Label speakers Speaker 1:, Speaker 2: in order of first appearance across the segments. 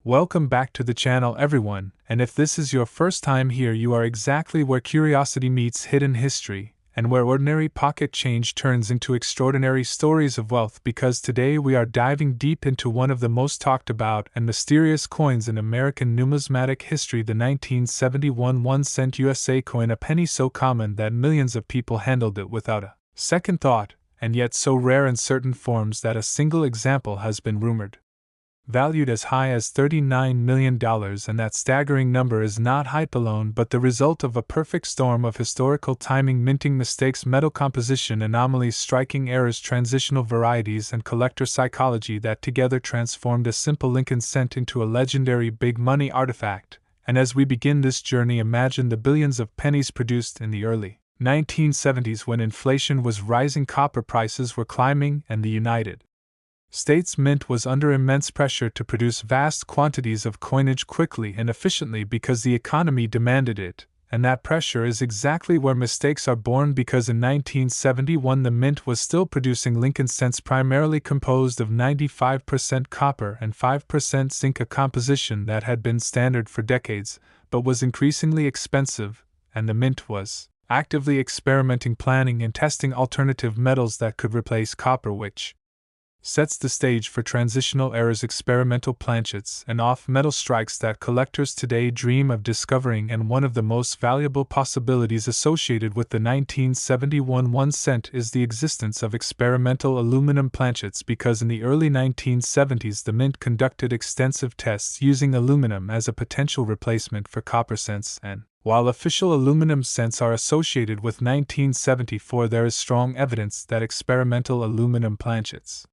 Speaker 1: Welcome back to the channel, everyone, and if this is your first time here, you are exactly where curiosity meets hidden history, and where ordinary pocket change turns into extraordinary stories of wealth, because today we are diving deep into one of the most talked about and mysterious coins in American numismatic history, the 1971 1-cent USA coin, a penny so common that millions of people handled it without a second thought, and yet so rare in certain forms that a single example has been rumored valued as high as $39 million, and that staggering number is not hype alone but the result of a perfect storm of historical timing, minting mistakes, metal composition anomalies, striking errors, transitional varieties, and collector psychology that together transformed a simple Lincoln cent into a legendary big money artifact. And as we begin this journey, imagine the billions of pennies produced in the early 1970s when inflation was rising, copper prices were climbing, and the United States Mint was under immense pressure to produce vast quantities of coinage quickly and efficiently because the economy demanded it, and that pressure is exactly where mistakes are born, because in 1971 the Mint was still producing Lincoln cents primarily composed of 95% copper and 5% zinc, a composition that had been standard for decades, but was increasingly expensive, and the Mint was actively experimenting, planning, and testing alternative metals that could replace copper, which sets the stage for transitional errors, experimental planchets, and off-metal strikes that collectors today dream of discovering. And one of the most valuable possibilities associated with the 1971 1 cent is the existence of experimental aluminum planchets, because in the early 1970s the Mint conducted extensive tests using aluminum as a potential replacement for copper cents, and while official aluminum cents are associated with 1974, there is strong evidence that experimental aluminum planchets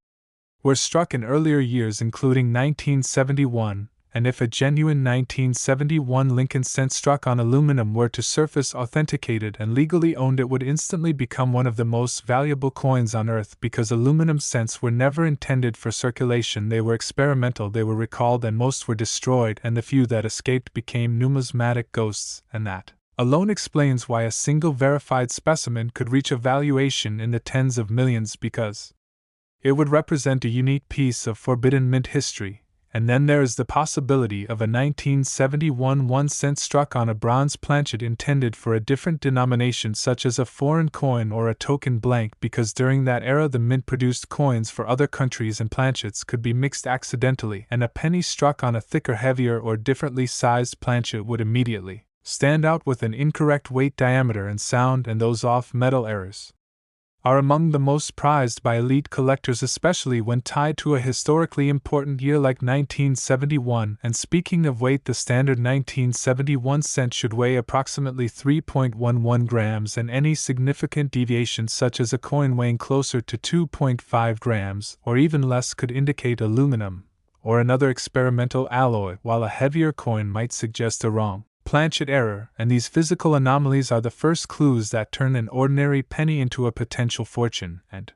Speaker 1: were struck in earlier years, including 1971, and if a genuine 1971 Lincoln cent struck on aluminum were to surface authenticated and legally owned, it would instantly become one of the most valuable coins on earth, because aluminum cents were never intended for circulation. They were experimental, they were recalled, and most were destroyed, and the few that escaped became numismatic ghosts, and that alone explains why a single verified specimen could reach a valuation in the tens of millions, because it would represent a unique piece of forbidden Mint history. And then there is the possibility of a 1971 1 cent struck on a bronze planchet intended for a different denomination, such as a foreign coin or a token blank, because during that era the Mint produced coins for other countries and planchets could be mixed accidentally, and a penny struck on a thicker, heavier, or differently sized planchet would immediately stand out with an incorrect weight, diameter, and sound, and those off-metal errors are among the most prized by elite collectors, especially when tied to a historically important year like 1971. And speaking of weight, the standard 1971 cent should weigh approximately 3.11 grams, and any significant deviation, such as a coin weighing closer to 2.5 grams or even less, could indicate aluminum or another experimental alloy, while a heavier coin might suggest a wrong planchet error. And these physical anomalies are the first clues that turn an ordinary penny into a potential fortune. And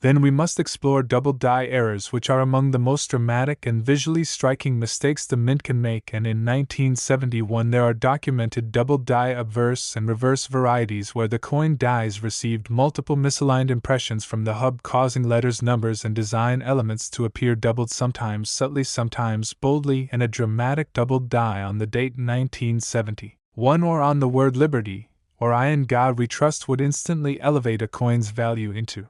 Speaker 1: then we must explore double die errors, which are among the most dramatic and visually striking mistakes the Mint can make. And in 1971 there are documented double die obverse and reverse varieties, where the coin dies received multiple misaligned impressions from the hub, causing letters, numbers, and design elements to appear doubled, sometimes subtly, sometimes boldly, and a dramatic doubled die on the date 1971 or on the word liberty or I in God we trust would instantly elevate a coin's value into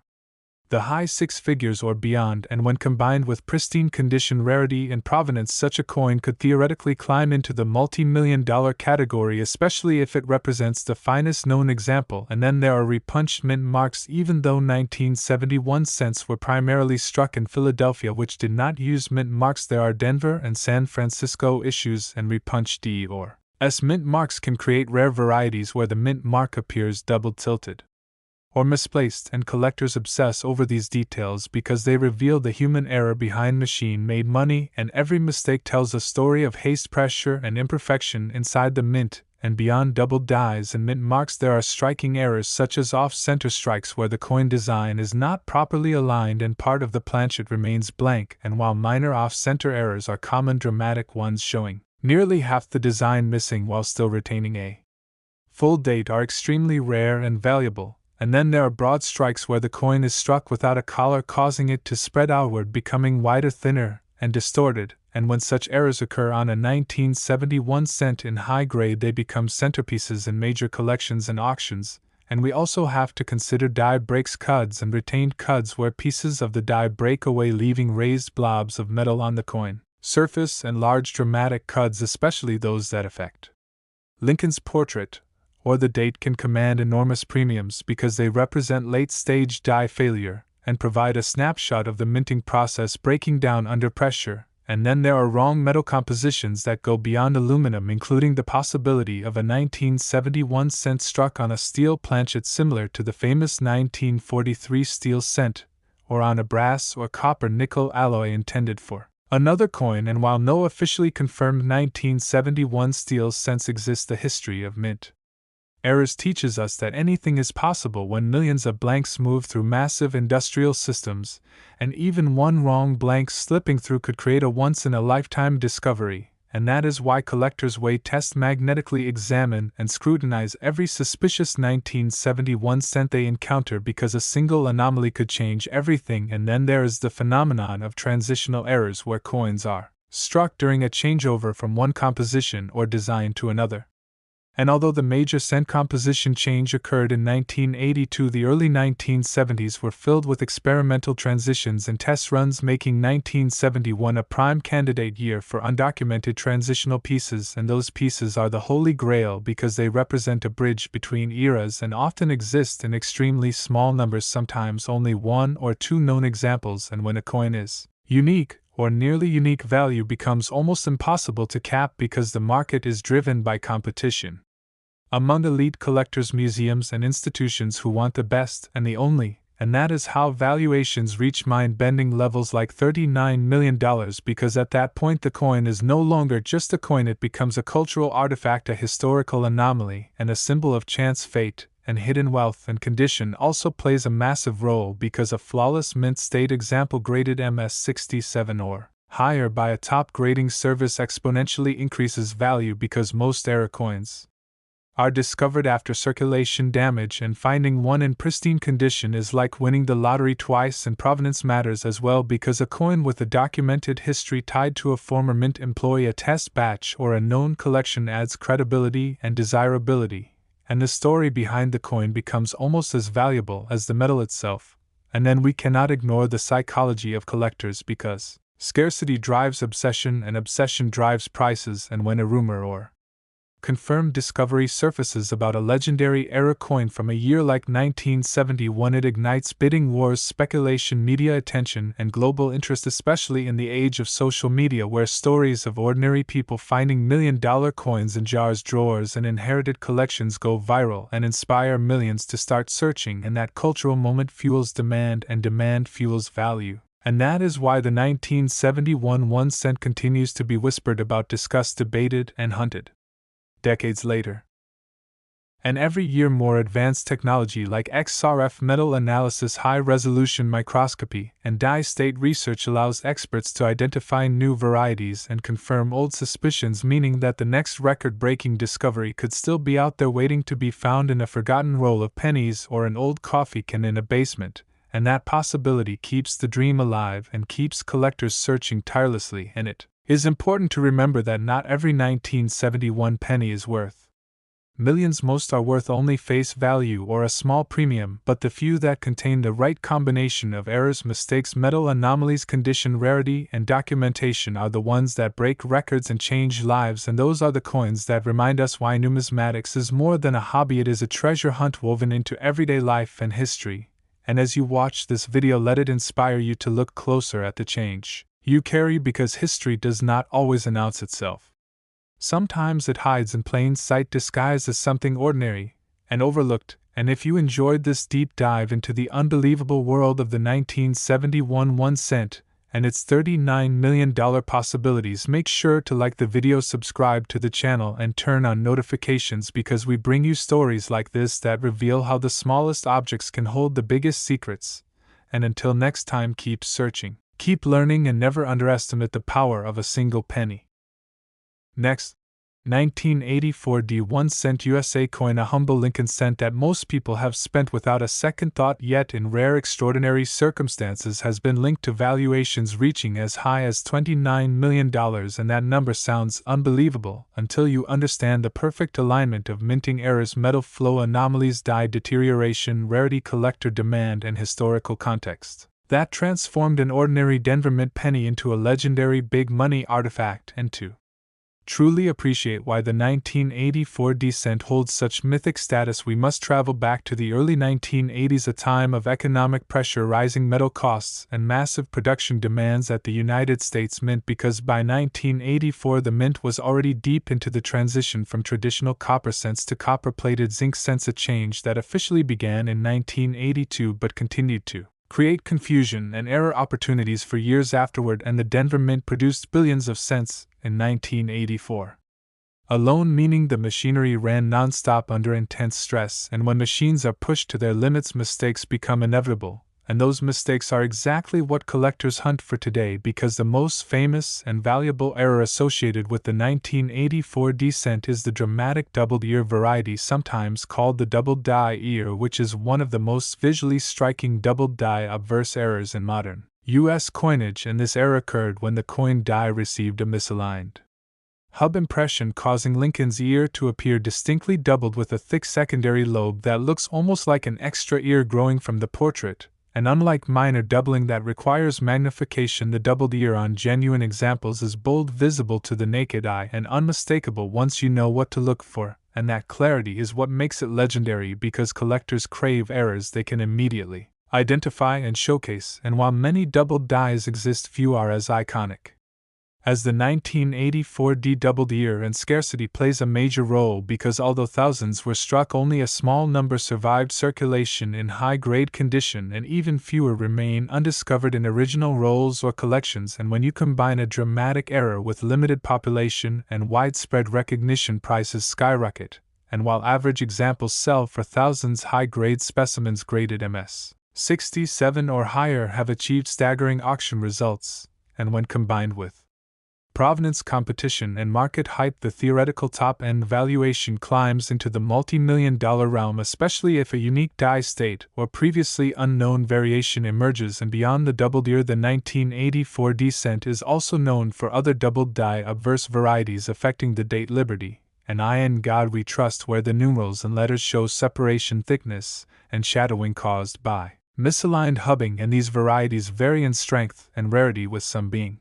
Speaker 1: the high six figures or beyond, and when combined with pristine condition, rarity, and provenance, such a coin could theoretically climb into the multi-million-dollar category, especially if it represents the finest known example. And then there are repunched mint marks. Even though 1971 cents were primarily struck in Philadelphia, which did not use mint marks, there are Denver and San Francisco issues, and repunched D or S mint marks can create rare varieties where the mint mark appears double tilted or misplaced, and collectors obsess over these details because they reveal the human error behind machine-made money, and every mistake tells a story of haste, pressure, and imperfection inside the Mint. And beyond double dies and mint marks, there are striking errors such as off-center strikes, where the coin design is not properly aligned and part of the planchet remains blank. And while minor off-center errors are common, dramatic ones showing nearly half the design missing while still retaining a full date are extremely rare and valuable. And then there are broad strikes, where the coin is struck without a collar, causing it to spread outward, becoming wider, thinner, and distorted, and when such errors occur on a 1971 cent in high grade, they become centerpieces in major collections and auctions. And we also have to consider die breaks cuds and retained cuds, where pieces of the die break away, leaving raised blobs of metal on the coin surface, and large dramatic cuds, especially those that affect Lincoln's portrait or the date, can command enormous premiums because they represent late-stage die failure and provide a snapshot of the minting process breaking down under pressure. And then there are wrong metal compositions that go beyond aluminum, including the possibility of a 1971 cent struck on a steel planchet similar to the famous 1943 steel cent, or on a brass or copper-nickel alloy intended for another coin. And while no officially confirmed 1971 steel cents exist, the history of mint errors teaches us that anything is possible when millions of blanks move through massive industrial systems, and even one wrong blank slipping through could create a once-in-a-lifetime discovery. And that is why collectors weigh, test, magnetically examine, and scrutinize every suspicious 1971 cent they encounter, because a single anomaly could change everything. And then there is the phenomenon of transitional errors, where coins are struck during a changeover from one composition or design to another. And although the major cent composition change occurred in 1982, the early 1970s were filled with experimental transitions and test runs, making 1971 a prime candidate year for undocumented transitional pieces. And those pieces are the holy grail because they represent a bridge between eras and often exist in extremely small numbers, sometimes only one or two known examples. And when a coin is unique, or nearly unique, value becomes almost impossible to cap because the market is driven by competition among elite collectors, museums, and institutions who want the best and the only. And that is how valuations reach mind-bending levels like $39 million, because at that point the coin is no longer just a coin, it becomes a cultural artifact, a historical anomaly, and a symbol of chance, fate, and hidden wealth. And condition also plays a massive role, because a flawless mint state example graded MS67 or higher by a top grading service exponentially increases value, because most error coins are discovered after circulation damage, and finding one in pristine condition is like winning the lottery twice. And provenance matters as well, because a coin with a documented history tied to a former mint employee, a test batch, or a known collection adds credibility and desirability, and the story behind the coin becomes almost as valuable as the metal itself. And then we cannot ignore the psychology of collectors, because scarcity drives obsession and obsession drives prices. And when a rumor or confirmed discovery surfaces about a legendary era coin from a year like 1971, it ignites bidding wars, speculation, media attention, and global interest, especially in the age of social media, where stories of ordinary people finding million-dollar coins in jars, drawers, and inherited collections go viral and inspire millions to start searching. And that cultural moment fuels demand, and demand fuels value. And that is why the 1971 1 cent continues to be whispered about, discussed, debated, and hunted decades later. And every year more advanced technology like XRF metal analysis, high-resolution microscopy, and die-state research allows experts to identify new varieties and confirm old suspicions, meaning that the next record-breaking discovery could still be out there waiting to be found in a forgotten roll of pennies or an old coffee can in a basement. And that possibility keeps the dream alive and keeps collectors searching tirelessly. And it is important to remember that not every 1971 penny is worth millions. Most are worth only face value or a small premium, but the few that contain the right combination of errors, mistakes, metal anomalies, condition, rarity, and documentation are the ones that break records and change lives. And those are the coins that remind us why numismatics is more than a hobby, it is a treasure hunt woven into everyday life and history. And as you watch this video, let it inspire you to look closer at the change you carry, because history does not always announce itself. Sometimes it hides in plain sight, disguised as something ordinary and overlooked. And if you enjoyed this deep dive into the unbelievable world of the 1971 1 cent and its $39 million possibilities, make sure to like the video, subscribe to the channel, and turn on notifications, because we bring you stories like this that reveal how the smallest objects can hold the biggest secrets. And until next time, keep searching, keep learning, and never underestimate the power of a single penny. Next, 1984 D1 cent USA coin, a humble Lincoln cent that most people have spent without a second thought, yet in rare extraordinary circumstances has been linked to valuations reaching as high as $29 million, and that number sounds unbelievable until you understand the perfect alignment of minting errors, metal flow anomalies, die deterioration, rarity, collector demand, and historical context that transformed an ordinary Denver mint penny into a legendary big money artifact. And to truly appreciate why the 1984 D cent holds such mythic status, we must travel back to the early 1980s, a time of economic pressure, rising metal costs, and massive production demands at the United States Mint, because by 1984 the mint was already deep into the transition from traditional copper cents to copper-plated zinc cents, a change that officially began in 1982 but continued to create confusion and error opportunities for years afterward, and the Denver Mint produced billions of cents in 1984 alone, meaning the machinery ran non-stop under intense stress, and when machines are pushed to their limits, mistakes become inevitable, and those mistakes are exactly what collectors hunt for today, because the most famous and valuable error associated with the 1984 D cent is the dramatic doubled ear variety, sometimes called the doubled die ear, which is one of the most visually striking doubled die obverse errors in modern U.S. coinage, and this error occurred when the coin die received a misaligned hub impression, causing Lincoln's ear to appear distinctly doubled with a thick secondary lobe that looks almost like an extra ear growing from the portrait. And unlike minor doubling that requires magnification, the doubled ear on genuine examples is bold, visible to the naked eye, and unmistakable once you know what to look for, and that clarity is what makes it legendary, because collectors crave errors they can immediately identify and showcase, and while many doubled dies exist, few are as iconic as the 1984 D. Doubled ear, and scarcity plays a major role, because although thousands were struck, only a small number survived circulation in high-grade condition, and even fewer remain undiscovered in original rolls or collections. And when you combine a dramatic error with limited population and widespread recognition, prices skyrocket, and while average examples sell for thousands, high-grade specimens graded MS 67 or higher have achieved staggering auction results, and when combined with provenance competition and market hype, the theoretical top-end valuation climbs into the multi-million-dollar realm, especially if a unique die state or previously unknown variation emerges. And beyond the doubled ear, the 1984 D cent is also known for other doubled die obverse varieties affecting the date Liberty and I in God We Trust, where the numerals and letters show separation, thickness, and shadowing caused by misaligned hubbing, and these varieties vary in strength and rarity, with some being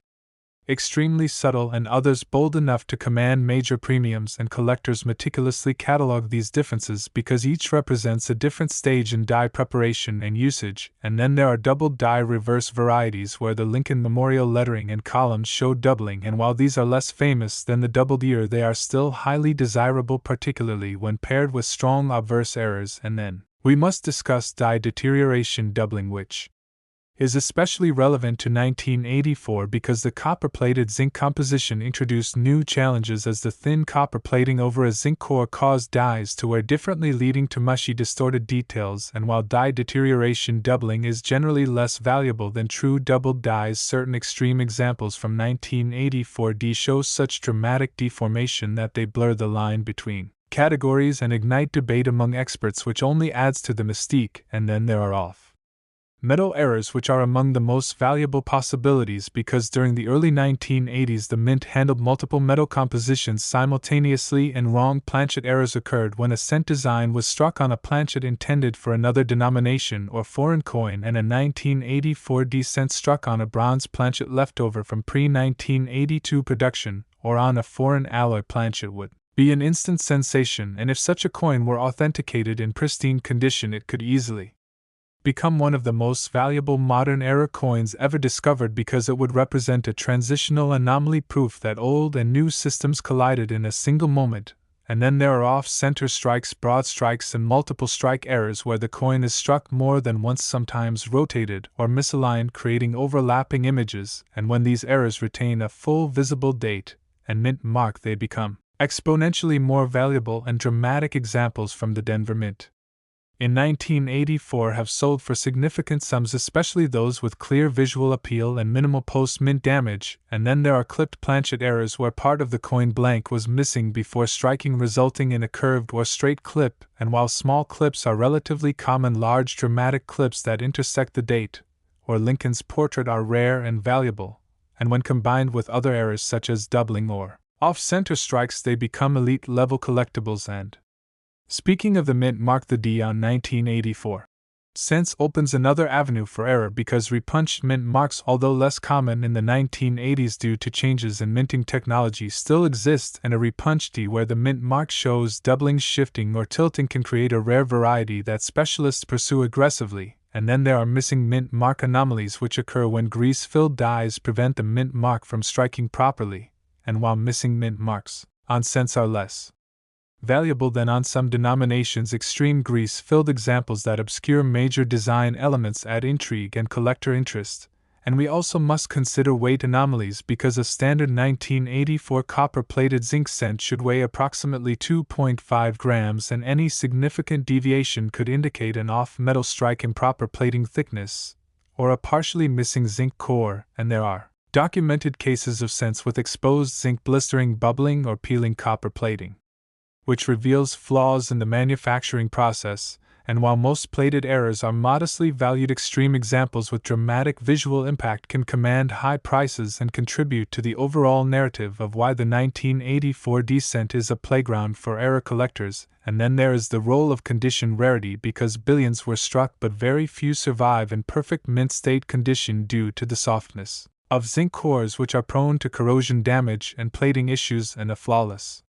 Speaker 1: extremely subtle and others bold enough to command major premiums, and collectors meticulously catalog these differences because each represents a different stage in die preparation and usage. And then there are doubled die reverse varieties, where the Lincoln Memorial lettering and columns show doubling, and while these are less famous than the doubled ear, they are still highly desirable, particularly when paired with strong obverse errors. And then we must discuss die deterioration doubling, which is especially relevant to 1984 because the copper-plated zinc composition introduced new challenges, as the thin copper plating over a zinc core caused dies to wear differently, leading to mushy, distorted details. And while die deterioration doubling is generally less valuable than true doubled dies, certain extreme examples from 1984 D show such dramatic deformation that they blur the line between categories and ignite debate among experts, which only adds to the mystique. And then there are off metal errors, which are among the most valuable possibilities, because during the early 1980s the mint handled multiple metal compositions simultaneously, and wrong planchet errors occurred when a cent design was struck on a planchet intended for another denomination or foreign coin, and a 1984 D cent struck on a bronze planchet leftover from pre-1982 production, or on a foreign alloy planchet would be an instant sensation, and if such a coin were authenticated in pristine condition, it could easily become one of the most valuable modern era coins ever discovered, because it would represent a transitional anomaly, proof that old and new systems collided in a single moment. And then there are off-center strikes, broad strikes, and multiple strike errors, where the coin is struck more than once, sometimes rotated or misaligned, creating overlapping images, and when these errors retain a full visible date and mint mark, they become exponentially more valuable, and dramatic examples from the Denver Mint in 1984 have sold for significant sums, especially those with clear visual appeal and minimal post-mint damage, and then there are clipped planchet errors where part of the coin blank was missing before striking, resulting in a curved or straight clip, and while small clips are relatively common, large dramatic clips that intersect the date or Lincoln's portrait are rare and valuable, and when combined with other errors such as doubling or off-center strikes they become elite-level collectibles. And speaking of the mint mark, the D on 1984 cents opens another avenue for error because repunched mint marks, although less common in the 1980s due to changes in minting technology, still exist, and a repunched D where the mint mark shows doubling, shifting, or tilting can create a rare variety that specialists pursue aggressively. And then there are missing mint mark anomalies, which occur when grease-filled dies prevent the mint mark from striking properly, and while missing mint marks on cents are less valuable than on some denominations, extreme grease-filled examples that obscure major design elements add intrigue and collector interest. And we also must consider weight anomalies because a standard 1984 copper-plated zinc cent should weigh approximately 2.5 grams, and any significant deviation could indicate an off-metal strike, improper plating thickness, or a partially missing zinc core, and there are documented cases of cents with exposed zinc blistering, bubbling, or peeling copper plating, which reveals flaws in the manufacturing process. And while most plated errors are modestly valued, extreme examples with dramatic visual impact can command high prices and contribute to the overall narrative of why the 1984 D cent is a playground for error collectors. And then there is the role of condition rarity, because billions were struck but very few survive in perfect mint state condition due to the softness of zinc cores, which are prone to corrosion damage and plating issues, and a flawless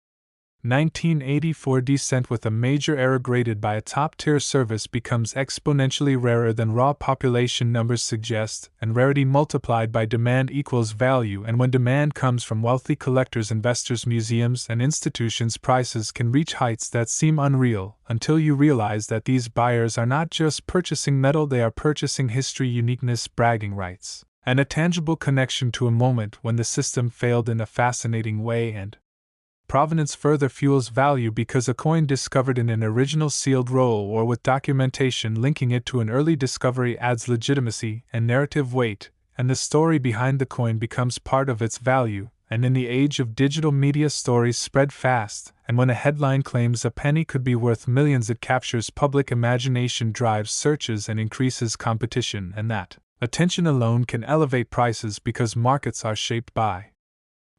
Speaker 1: 1984 D cent with a major error graded by a top-tier service becomes exponentially rarer than raw population numbers suggest, and rarity multiplied by demand equals value, and when demand comes from wealthy collectors, investors, museums, and institutions, prices can reach heights that seem unreal, until you realize that these buyers are not just purchasing metal, they are purchasing history, uniqueness, bragging rights, and a tangible connection to a moment when the system failed in a fascinating way. And provenance further fuels value because a coin discovered in an original sealed roll or with documentation linking it to an early discovery adds legitimacy and narrative weight, and the story behind the coin becomes part of its value. And in the age of digital media, stories spread fast, and when a headline claims a penny could be worth millions, it captures public imagination, drives searches, and increases competition, and that attention alone can elevate prices because markets are shaped by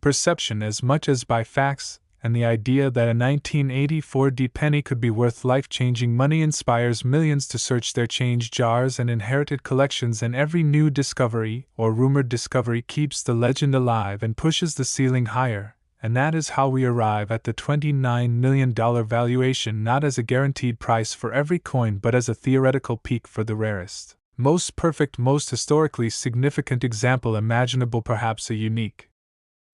Speaker 1: perception as much as by facts, and the idea that a 1984 D penny could be worth life-changing money inspires millions to search their change jars and inherited collections, and every new discovery or rumored discovery keeps the legend alive and pushes the ceiling higher, and that is how we arrive at the $29 million valuation, not as a guaranteed price for every coin but as a theoretical peak for the rarest, most perfect, most historically significant example imaginable, perhaps a unique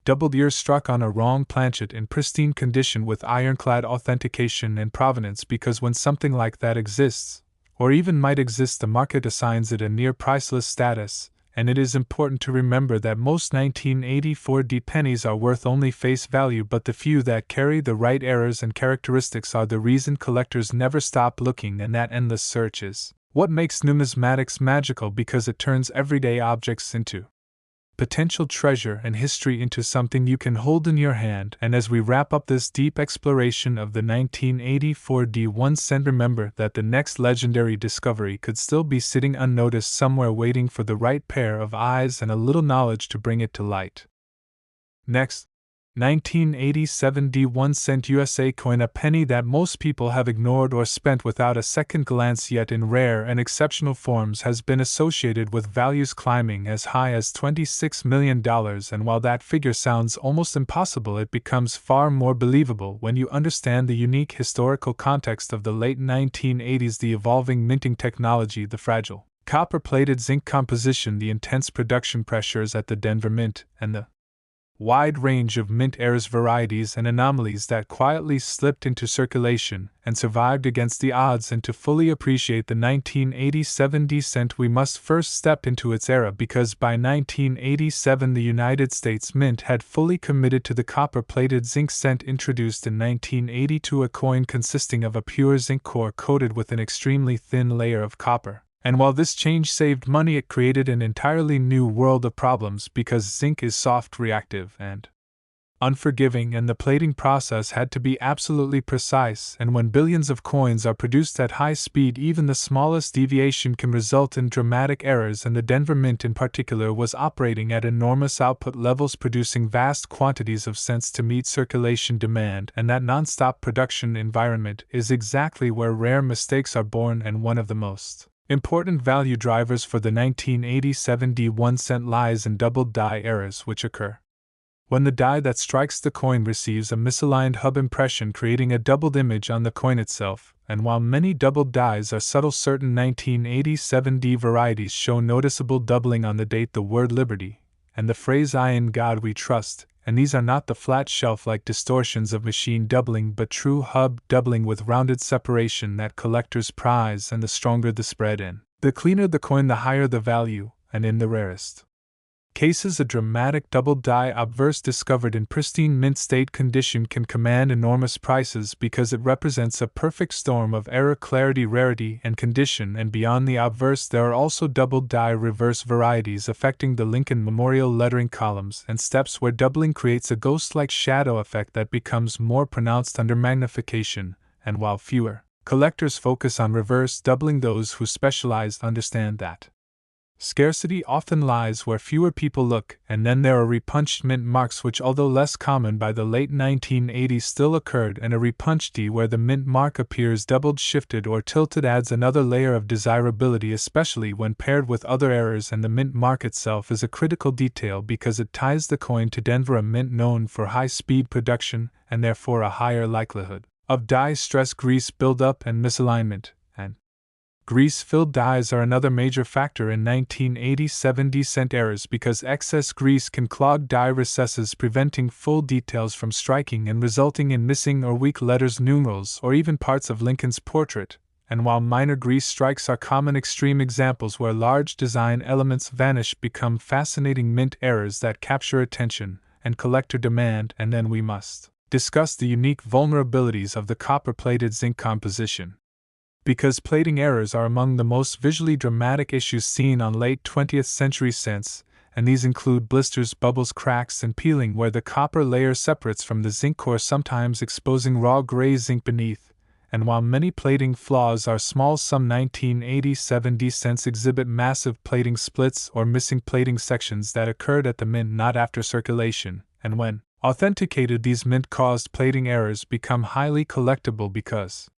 Speaker 1: doubled ear struck on a wrong planchet in pristine condition with ironclad authentication and provenance, because when something like that exists, or even might exist, the market assigns it a near priceless status, and it is important to remember that most 1984 D pennies are worth only face value, but the few that carry the right errors and characteristics are the reason collectors never stop looking, and that endless search is what makes numismatics magical, because it turns everyday objects into potential treasure and history into something you can hold in your hand. And as we wrap up this deep exploration of the 1984 D1 cent, remember that the next legendary discovery could still be sitting unnoticed somewhere, waiting for the right pair of eyes and a little knowledge to bring it to light. Next, 1987 D1 cent USA coin, a penny that most people have ignored or spent without a second glance, yet in rare and exceptional forms has been associated with values climbing as high as $26 million, and while that figure sounds almost impossible, it becomes far more believable when you understand the unique historical context of the late 1980s, the evolving minting technology, the fragile copper-plated zinc composition, the intense production pressures at the Denver Mint, and the wide range of mint errors, varieties, and anomalies that quietly slipped into circulation and survived against the odds. And to fully appreciate the 1987 descent, we must first step into its era, because by 1987 the United States Mint had fully committed to the copper-plated zinc cent introduced in 1982, a coin consisting of a pure zinc core coated with an extremely thin layer of copper. And while this change saved money, it created an entirely new world of problems, because zinc is soft, reactive, and unforgiving, and the plating process had to be absolutely precise. And when billions of coins are produced at high speed, even the smallest deviation can result in dramatic errors. And the Denver Mint in particular was operating at enormous output levels, producing vast quantities of cents to meet circulation demand, and that non-stop production environment is exactly where rare mistakes are born. And one of the most important value drivers for the 1987 D1 cent lies in doubled die errors, which occur when the die that strikes the coin receives a misaligned hub impression, creating a doubled image on the coin itself. And while many doubled dies are subtle, certain 1987 D varieties show noticeable doubling on the date, the word liberty, and the phrase "I in God we trust." And these are not the flat shelf-like distortions of machine doubling, but true hub doubling with rounded separation that collectors prize. And the stronger the spread and the cleaner the coin, the higher the value. And in the rarest cases, a dramatic double die obverse discovered in pristine mint state condition can command enormous prices, because it represents a perfect storm of error, clarity, rarity, and condition. And beyond the obverse, there are also double die reverse varieties affecting the Lincoln Memorial lettering columns and steps, where doubling creates a ghost-like shadow effect that becomes more pronounced under magnification. And while fewer collectors focus on reverse doubling, those who specialize understand that scarcity often lies where fewer people look. And then there are repunched mint marks, which, although less common by the late 1980s, still occurred, and a repunched D where the mint mark appears doubled, shifted, or tilted adds another layer of desirability, especially when paired with other errors. And the mint mark itself is a critical detail, because it ties the coin to Denver, a mint known for high-speed production, and therefore a higher likelihood of die stress, grease buildup, and misalignment. And grease-filled dies are another major factor in 1987 descent errors, because excess grease can clog die recesses, preventing full details from striking and resulting in missing or weak letters, numerals, or even parts of Lincoln's portrait. And while minor grease strikes are common, extreme examples where large design elements vanish become fascinating mint errors that capture attention and collector demand. And then we must discuss the unique vulnerabilities of the copper-plated zinc composition, because plating errors are among the most visually dramatic issues seen on late 20th century cents, and these include blisters, bubbles, cracks, and peeling where the copper layer separates from the zinc core, sometimes exposing raw gray zinc beneath. And while many plating flaws are small, some 1987 descents exhibit massive plating splits or missing plating sections that occurred at the mint, not after circulation. And when authenticated, these mint-caused plating errors become highly collectible, because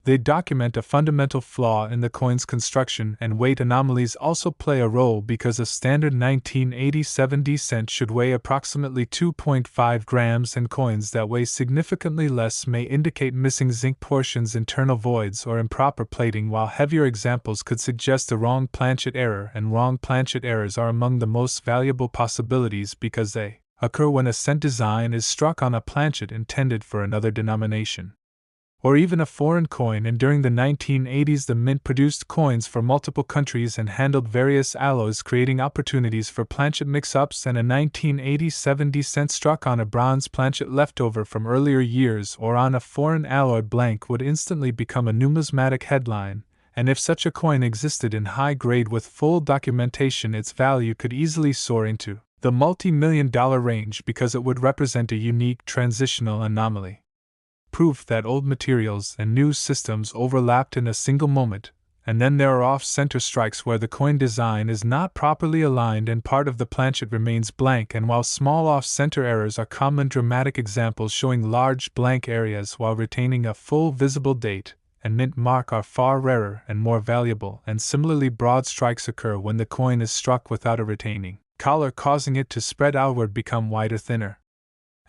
Speaker 1: they document a fundamental flaw in the coin's construction. And weight anomalies also play a role, because a standard 1987 descent should weigh approximately 2.5 grams, and coins that weigh significantly less may indicate missing zinc portions, internal voids, or improper plating, while heavier examples could suggest a wrong planchet error. And wrong planchet errors are among the most valuable possibilities, because they occur when a cent design is struck on a planchet intended for another denomination, or even a foreign coin. And during the 1980s, the mint produced coins for multiple countries and handled various alloys, creating opportunities for planchet mix-ups. And a 1987 descent struck on a bronze planchet leftover from earlier years or on a foreign alloy blank would instantly become a numismatic headline. And if such a coin existed in high grade with full documentation, its value could easily soar into the multi-million-dollar range, because it would represent a unique transitional anomaly, proof that old materials and new systems overlapped in a single moment. And then there are off-center strikes where the coin design is not properly aligned and part of the planchet remains blank. And while small off-center errors are common, dramatic examples showing large blank areas while retaining a full visible date and mint mark are far rarer and more valuable. And similarly, broad strikes occur when the coin is struck without a retaining collar, causing it to spread outward, become wider, thinner.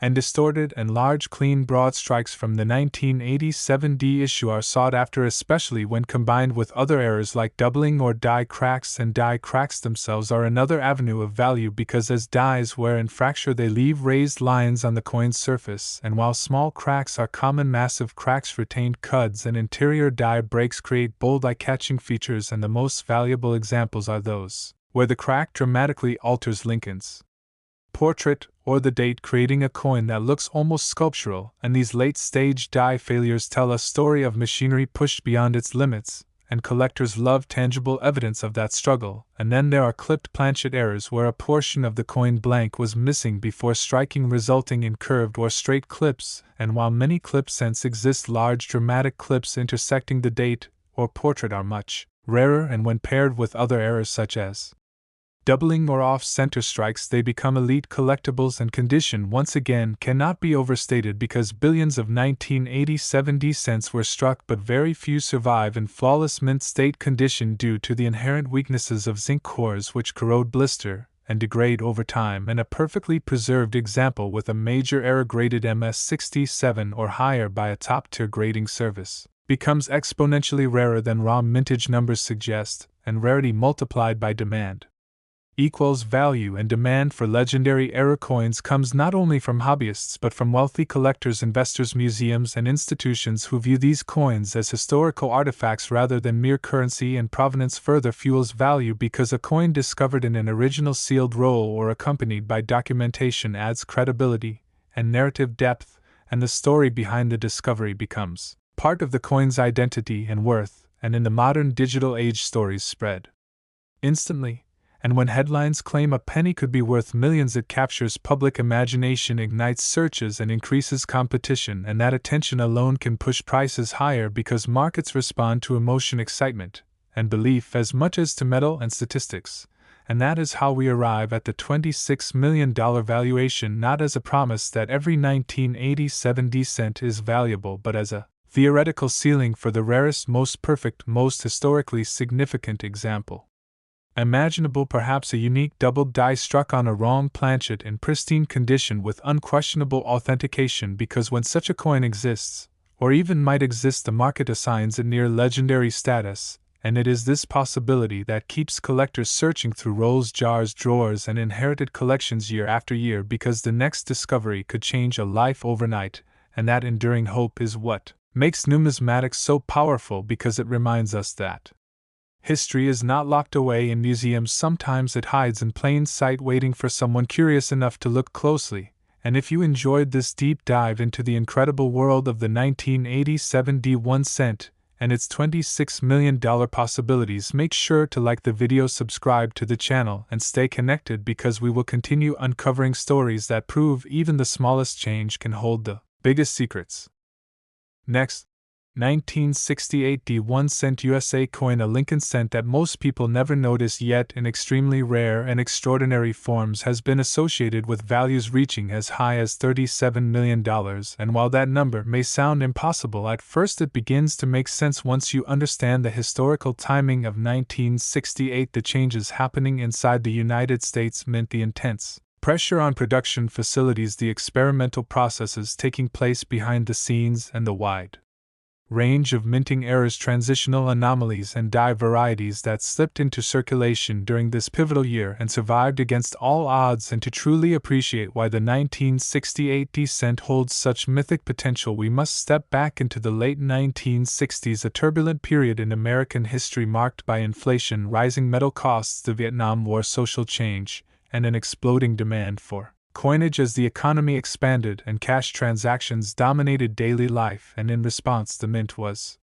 Speaker 1: and distorted and large clean broadstrikes from the 1987 D issue are sought after, especially when combined with other errors like doubling or die cracks, and die cracks themselves are another avenue of value because as dies wear and fracture they leave raised lines on the coin's surface, and while small cracks are common, massive cracks, retained cuds, and interior die breaks create bold eye-catching features, and the most valuable examples are those where the crack dramatically alters Lincoln's portrait or the date, creating a coin that looks almost sculptural, and these late-stage die failures tell a story of machinery pushed beyond its limits, and collectors love tangible evidence of that struggle. And then there are clipped planchet errors where a portion of the coin blank was missing before striking, resulting in curved or straight clips, and while many clip scents exist, large dramatic clips intersecting the date or portrait are much rarer, and when paired with other errors such as doubling or off-center strikes, they become elite collectibles, and condition once again cannot be overstated because billions of 1987 D cents were struck but very few survive in flawless mint state condition due to the inherent weaknesses of zinc cores which corrode, blister, and degrade over time, and a perfectly preserved example with a major error graded MS67 or higher by a top-tier grading service becomes exponentially rarer than raw mintage numbers suggest, and rarity multiplied by demand equals value, and demand for legendary error coins comes not only from hobbyists but from wealthy collectors, investors, museums, and institutions who view these coins as historical artifacts rather than mere currency, and provenance further fuels value because a coin discovered in an original sealed roll or accompanied by documentation adds credibility and narrative depth, and the story behind the discovery becomes part of the coin's identity and worth, and in the modern digital age stories spread instantly. And when headlines claim a penny could be worth millions, it captures public imagination, ignites searches, and increases competition, and that attention alone can push prices higher because markets respond to emotion, excitement, and belief as much as to metal and statistics. And that is how we arrive at the $26 million valuation, not as a promise that every 1987 D cent is valuable, but as a theoretical ceiling for the rarest, most perfect, most historically significant example imaginable, perhaps a unique doubled die struck on a wrong planchet in pristine condition with unquestionable authentication, because when such a coin exists, or even might exist, the market assigns it near legendary status, and it is this possibility that keeps collectors searching through rolls, jars, drawers, and inherited collections year after year, because the next discovery could change a life overnight, and that enduring hope is what makes numismatics so powerful, because it reminds us that history is not locked away in museums. Sometimes it hides in plain sight, waiting for someone curious enough to look closely. And if you enjoyed this deep dive into the incredible world of the 1987 D1 cent and its $26 million possibilities, make sure to like the video, subscribe to the channel, and stay connected, because we will continue uncovering stories that prove even the smallest change can hold the biggest secrets. Next, 1968 D1 cent USA coin, a Lincoln cent that most people never notice, yet in extremely rare and extraordinary forms has been associated with values reaching as high as $37 million, and while that number may sound impossible at first, it begins to make sense once you understand the historical timing of 1968, the changes happening inside the United States Mint, the intense pressure on production facilities, the experimental processes taking place behind the scenes, and the wide range of minting errors, transitional anomalies, and die varieties that slipped into circulation during this pivotal year and survived against all odds. And to truly appreciate why the 1968 D cent holds such mythic potential, we must step back into the late 1960s, a turbulent period in American history marked by inflation, rising metal costs, the Vietnam War, social change, and an exploding demand for coinage as the economy expanded and cash transactions dominated daily life, and in response the mint was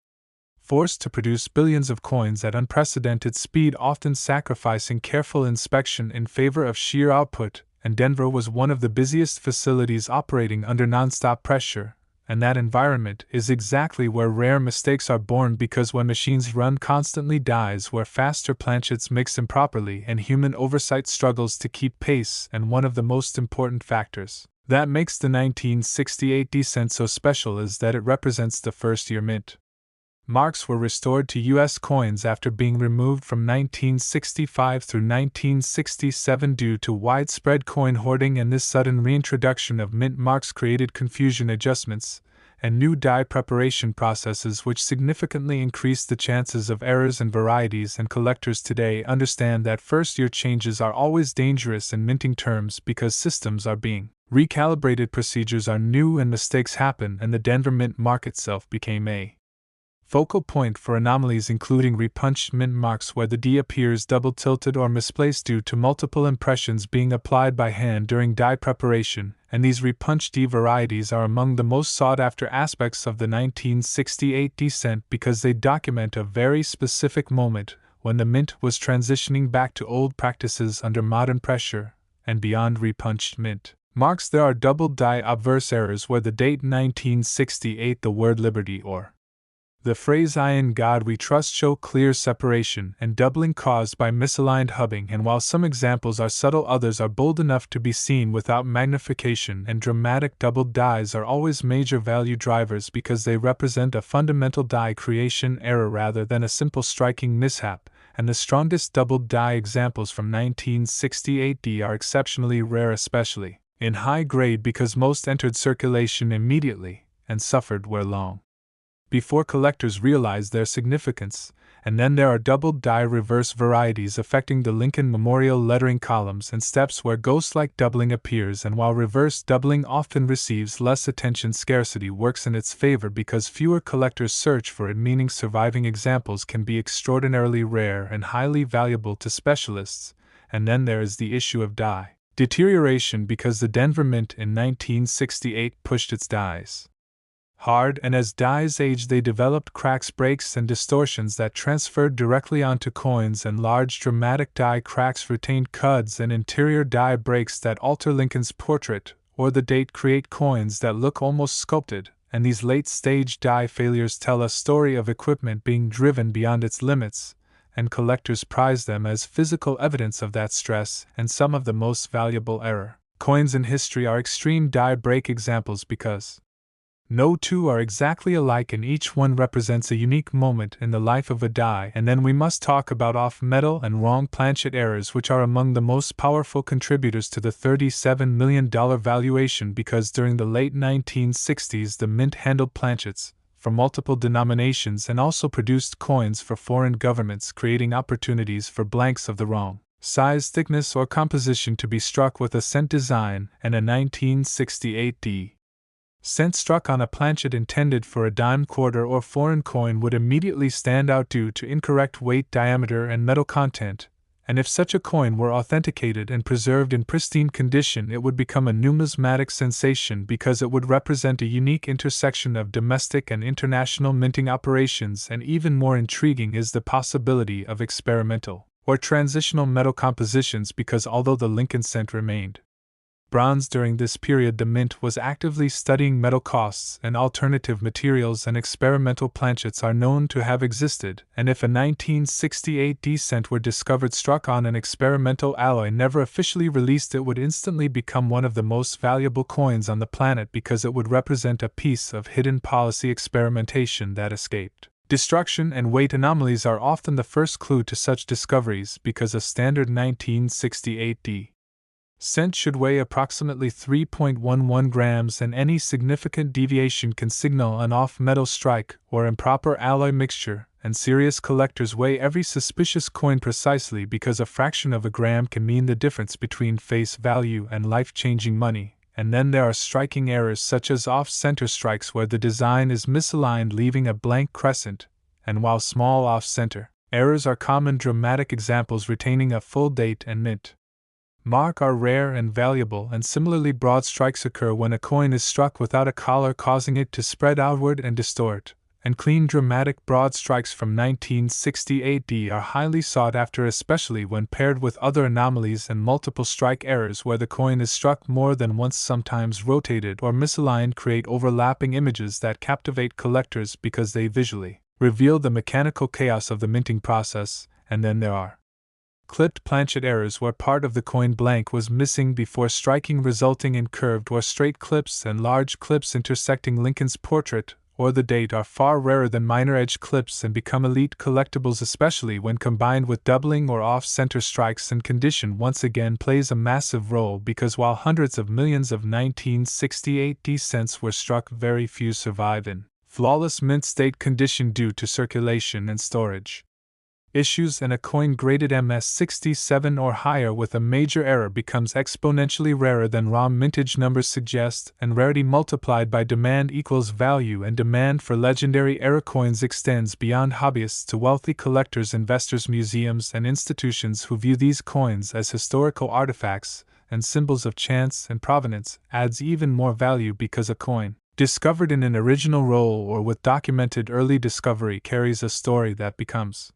Speaker 1: forced to produce billions of coins at unprecedented speed, often sacrificing careful inspection in favor of sheer output, and Denver was one of the busiest facilities operating under nonstop pressure, and that environment is exactly where rare mistakes are born, because when machines run constantly, dies where faster, planchets mix improperly, and human oversight struggles to keep pace. And one of the most important factors that makes the 1968 D cent so special is that it represents the first-year mint marks were restored to U.S. coins after being removed from 1965 through 1967 due to widespread coin hoarding, and this sudden reintroduction of mint marks created confusion adjustments and new die preparation processes which significantly increased the chances of errors and varieties, and collectors today understand that first-year changes are always dangerous in minting terms because systems are being recalibrated, procedures are new, and mistakes happen, and the Denver Mint mark itself became a focal point for anomalies, including repunched mint marks where the D appears double tilted or misplaced due to multiple impressions being applied by hand during die preparation, and these repunched D varieties are among the most sought-after aspects of the 1968 D cent because they document a very specific moment when the mint was transitioning back to old practices under modern pressure, and beyond repunched mint marks there are double die obverse errors where the date 1968, the word liberty, or the phrase "I in God we trust" show clear separation and doubling caused by misaligned hubbing, and while some examples are subtle, others are bold enough to be seen without magnification, and dramatic doubled dies are always major value drivers because they represent a fundamental die creation error rather than a simple striking mishap, and the strongest doubled die examples from 1968 D are exceptionally rare, especially in high grade, because most entered circulation immediately and suffered wear long before collectors realize their significance. And then there are doubled die reverse varieties affecting the Lincoln Memorial lettering columns and steps where ghost-like doubling appears, and while reverse doubling often receives less attention, scarcity works in its favor because fewer collectors search for it, meaning surviving examples can be extraordinarily rare and highly valuable to specialists. And then there is the issue of die deterioration because the Denver Mint in 1968 pushed its dies hard, and as dies aged they developed cracks, breaks, and distortions that transferred directly onto coins, and large dramatic die cracks retained cuds, and interior die breaks that alter Lincoln's portrait or the date create coins that look almost sculpted, and these late-stage die failures tell a story of equipment being driven beyond its limits, and collectors prize them as physical evidence of that stress. And some of the most valuable error coins in history are extreme die break examples because no two are exactly alike, and each one represents a unique moment in the life of a die. And then we must talk about off-metal and wrong planchet errors, which are among the most powerful contributors to the $37 million valuation, because during the late 1960s the mint handled planchets for multiple denominations and also produced coins for foreign governments, creating opportunities for blanks of the wrong size, thickness, or composition to be struck with a cent design, and a 1968 D cent struck on a planchet intended for a dime, quarter, or foreign coin would immediately stand out due to incorrect weight, diameter, and metal content, and if such a coin were authenticated and preserved in pristine condition, it would become a numismatic sensation because it would represent a unique intersection of domestic and international minting operations. And even more intriguing is the possibility of experimental or transitional metal compositions, because although the Lincoln cent remained bronze during this period, the mint was actively studying metal costs and alternative materials, and experimental planchets are known to have existed. And if a 1968 D cent were discovered struck on an experimental alloy never officially released, it would instantly become one of the most valuable coins on the planet because it would represent a piece of hidden policy experimentation that escaped destruction. And weight anomalies are often the first clue to such discoveries because a standard 1968 D cent should weigh approximately 3.11 grams, and any significant deviation can signal an off-metal strike or improper alloy mixture, and serious collectors weigh every suspicious coin precisely because a fraction of a gram can mean the difference between face value and life-changing money. And then there are striking errors such as off-center strikes where the design is misaligned leaving a blank crescent, and while small off-center errors are common, dramatic examples retaining a full date and mint mark are rare and valuable. And similarly, broad strikes occur when a coin is struck without a collar, causing it to spread outward and distort, and clean dramatic broad strikes from 1968 D are highly sought after, especially when paired with other anomalies and multiple strike errors where the coin is struck more than once, sometimes rotated or misaligned, create overlapping images that captivate collectors because they visually reveal the mechanical chaos of the minting process. And then there are clipped planchet errors where part of the coin blank was missing before striking, resulting in curved or straight clips and large clips intersecting Lincoln's portrait or the date are far rarer than minor edge clips and become elite collectibles, especially when combined with doubling or off-center strikes, and condition once again plays a massive role because while hundreds of millions of 1968 D cents were struck, very few survive in flawless mint state condition due to circulation and storage issues, and a coin graded MS67 or higher with a major error becomes exponentially rarer than raw mintage numbers suggest, and rarity multiplied by demand equals value, and demand for legendary era coins extends beyond hobbyists to wealthy collectors, investors, museums, and institutions who view these coins as historical artifacts and symbols of chance and provenance. Adds even more value because a coin discovered in an original roll or with documented early discovery carries a story that becomes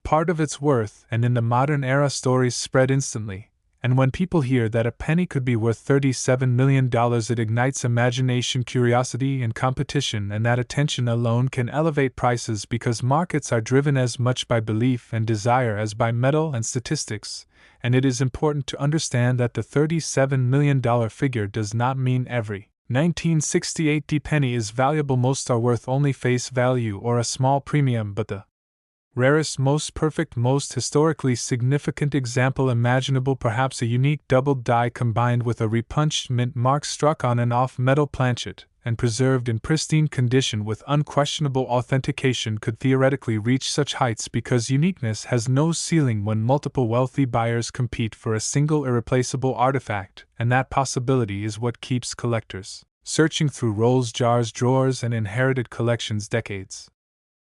Speaker 1: part of its worth, and in the modern era stories spread instantly, and when people hear that a penny could be worth $37 million, it ignites imagination, curiosity, and competition, and that attention alone can elevate prices because markets are driven as much by belief and desire as by metal and statistics, and it is important to understand that the $37 million figure does not mean every 1968 D penny is valuable. Most are worth only face value or a small premium, but the rarest, most perfect, most historically significant example imaginable, perhaps a unique doubled die combined with a repunched mint mark struck on an off-metal planchet and preserved in pristine condition with unquestionable authentication, could theoretically reach such heights because uniqueness has no ceiling when multiple wealthy buyers compete for a single irreplaceable artifact, and that possibility is what keeps collectors searching through rolls, jars, drawers, and inherited collections decades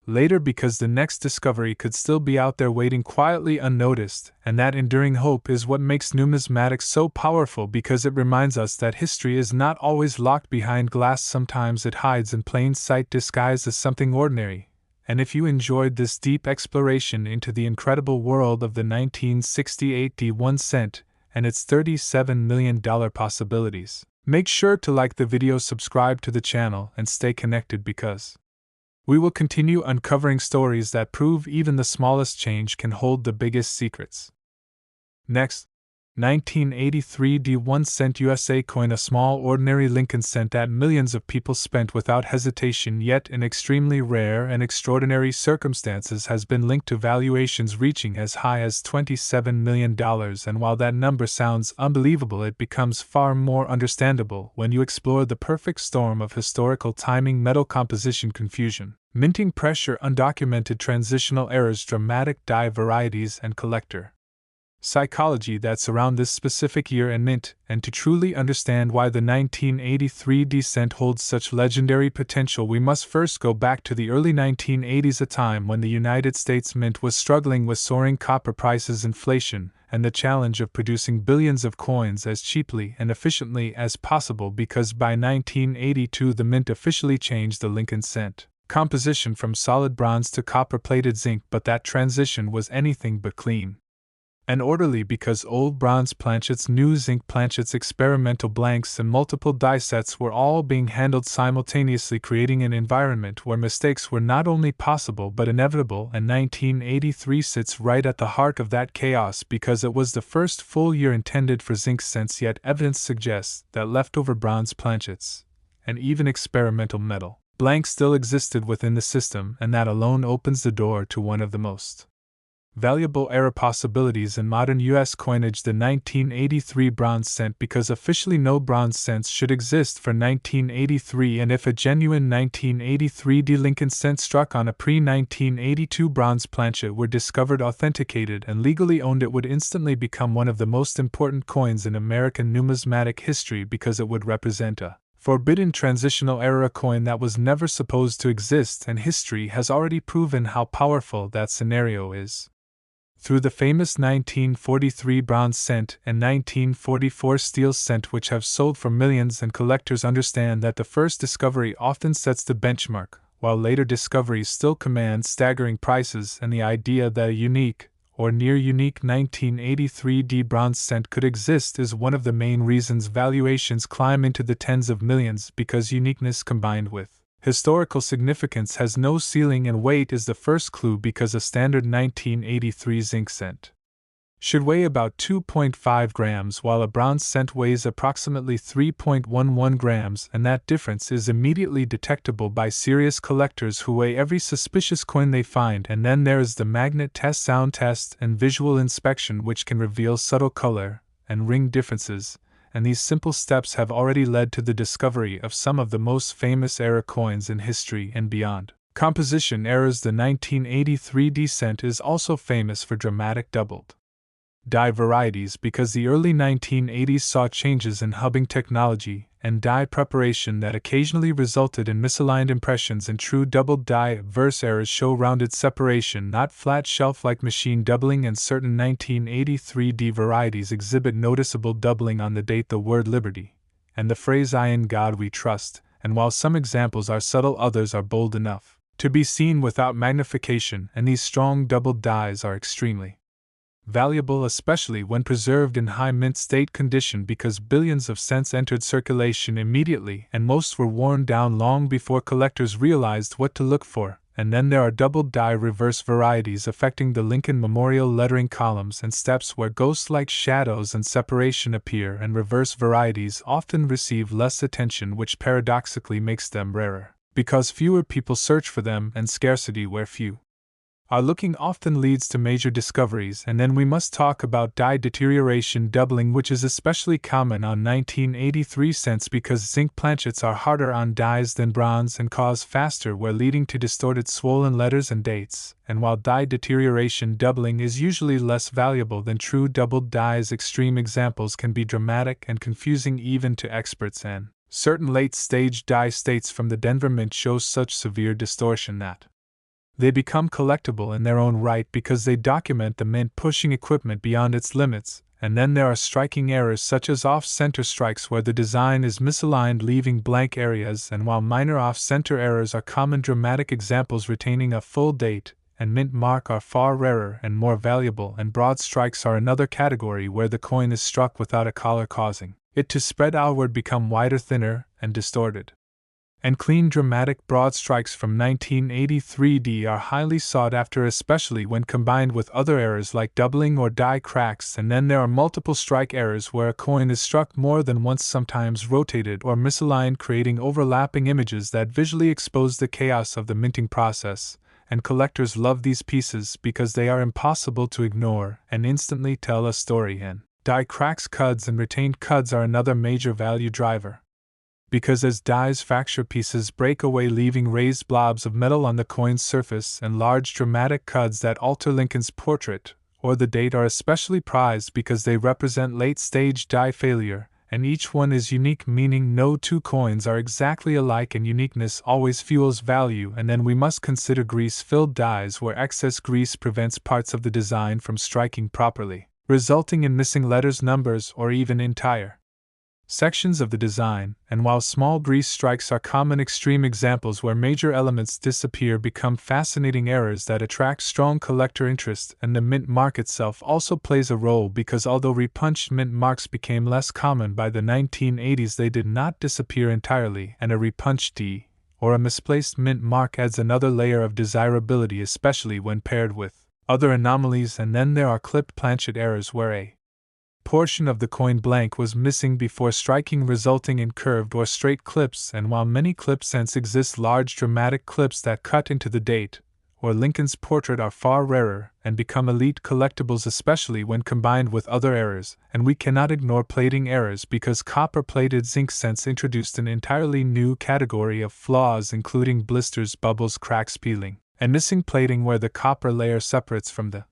Speaker 1: later, because the next discovery could still be out there waiting quietly unnoticed, and that enduring hope is what makes numismatics so powerful, because it reminds us that history is not always locked behind glass. Sometimes it hides in plain sight, disguised as something ordinary. And if you enjoyed this deep exploration into the incredible world of the 1968 D1 cent and its $37 million possibilities, make sure to like the video, subscribe to the channel, and stay connected, because we will continue uncovering stories that prove even the smallest change can hold the biggest secrets. Next, 1983 D1 cent USA coin, a small ordinary Lincoln cent that millions of people spent without hesitation, yet in extremely rare and extraordinary circumstances has been linked to valuations reaching as high as $27 million, and while that number sounds unbelievable, it becomes far more understandable when you explore the perfect storm of historical timing, metal composition, confusion, minting pressure, undocumented transitional errors, dramatic die varieties, and collector psychology that surround this specific year and mint, and to truly understand why the 1983 D cent holds such legendary potential, we must first go back to the early 1980s, a time when the United States Mint was struggling with soaring copper prices, inflation, and the challenge of producing billions of coins as cheaply and efficiently as possible, because by 1982 the mint officially changed the Lincoln cent composition from solid bronze to copper-plated zinc, but that transition was anything but clean and orderly, because old bronze planchets, new zinc planchets, experimental blanks, and multiple die sets were all being handled simultaneously, creating an environment where mistakes were not only possible but inevitable, and 1983 sits right at the heart of that chaos, because it was the first full year intended for zinc cents, yet evidence suggests that leftover bronze planchets, and even experimental metal blanks, still existed within the system, and that alone opens the door to one of the most valuable era possibilities in modern U.S. coinage, the 1983 bronze cent, because officially no bronze cents should exist for 1983, and if a genuine 1983 D Lincoln cent struck on a pre-1982 bronze planchet were discovered, authenticated, and legally owned, it would instantly become one of the most important coins in American numismatic history, because it would represent a forbidden transitional era coin that was never supposed to exist, and history has already proven how powerful that scenario is. Through the famous 1943 bronze cent and 1944 steel cent, which have sold for millions, and collectors understand that the first discovery often sets the benchmark, while later discoveries still command staggering prices, and the idea that a unique, or near-unique 1983 D bronze cent could exist is one of the main reasons valuations climb into the tens of millions, because uniqueness combined with historical significance has no ceiling, and weight is the first clue, because a standard 1983 zinc cent should weigh about 2.5 grams, while a bronze cent weighs approximately 3.11 grams, and that difference is immediately detectable by serious collectors who weigh every suspicious coin they find. And then there is the magnet test, sound test, and visual inspection, which can reveal subtle color and ring differences, and these simple steps have already led to the discovery of some of the most famous error coins in history and beyond. Composition errors. The 1983 cent is also famous for dramatic doubled die varieties because the early 1980s saw changes in hubbing technology and die preparation that occasionally resulted in misaligned impressions. In true doubled die, verse errors show rounded separation, not flat shelf-like machine doubling, and certain 1983 varieties exhibit noticeable doubling on the date, the word liberty, and the phrase "I in God we trust," and while some examples are subtle, others are bold enough to be seen without magnification, and these strong doubled dies are extremely valuable, especially when preserved in high mint state condition, because billions of cents entered circulation immediately and most were worn down long before collectors realized what to look for. And then there are doubled die reverse varieties affecting the Lincoln Memorial lettering columns and steps where ghost-like shadows and separation appear, and reverse varieties often receive less attention, which paradoxically makes them rarer, because fewer people search for them, and scarcity where few are looking often leads to major discoveries. And then we must talk about die deterioration doubling, which is especially common on 1983 cents because zinc planchets are harder on dies than bronze and cause faster wear, leading to distorted swollen letters and dates. And while die deterioration doubling is usually less valuable than true doubled dies, extreme examples can be dramatic and confusing even to experts, and certain late-stage die states from the Denver Mint show such severe distortion that they become collectible in their own right because they document the mint pushing equipment beyond its limits. And then there are striking errors such as off-center strikes where the design is misaligned, leaving blank areas, and while minor off-center errors are common, dramatic examples retaining a full date and mint mark are far rarer and more valuable, and broad strikes are another category where the coin is struck without a collar, causing it to spread outward, become wider, thinner, and distorted. And clean dramatic broad strikes from 1983 are highly sought after, especially when combined with other errors like doubling or die cracks. And then there are multiple strike errors where a coin is struck more than once, sometimes rotated or misaligned, creating overlapping images that visually expose the chaos of the minting process. And collectors love these pieces because they are impossible to ignore and instantly tell a story. And die cracks, cuds, and retained cuds are another major value driver, because as dies fracture, pieces break away, leaving raised blobs of metal on the coin's surface, and large dramatic cuds that alter Lincoln's portrait or the date are especially prized because they represent late-stage die failure, and each one is unique, meaning no two coins are exactly alike, and uniqueness always fuels value. And then we must consider grease-filled dies where excess grease prevents parts of the design from striking properly, resulting in missing letters, numbers, or even entire sections of the design. And while small grease strikes are common, extreme examples where major elements disappear become fascinating errors that attract strong collector interest. And the mint mark itself also plays a role because although repunched mint marks became less common by the 1980s, they did not disappear entirely, and a repunched D or a misplaced mint mark adds another layer of desirability, especially when paired with other anomalies. And then there are clipped planchet errors where a portion of the coin blank was missing before striking, resulting in curved or straight clips. And while many clip cents exist, large dramatic clips that cut into the date or Lincoln's portrait are far rarer and become elite collectibles, especially when combined with other errors. And we cannot ignore plating errors because copper-plated zinc cents introduced an entirely new category of flaws, including blisters, bubbles, cracks, peeling, and missing plating where the copper layer separates from the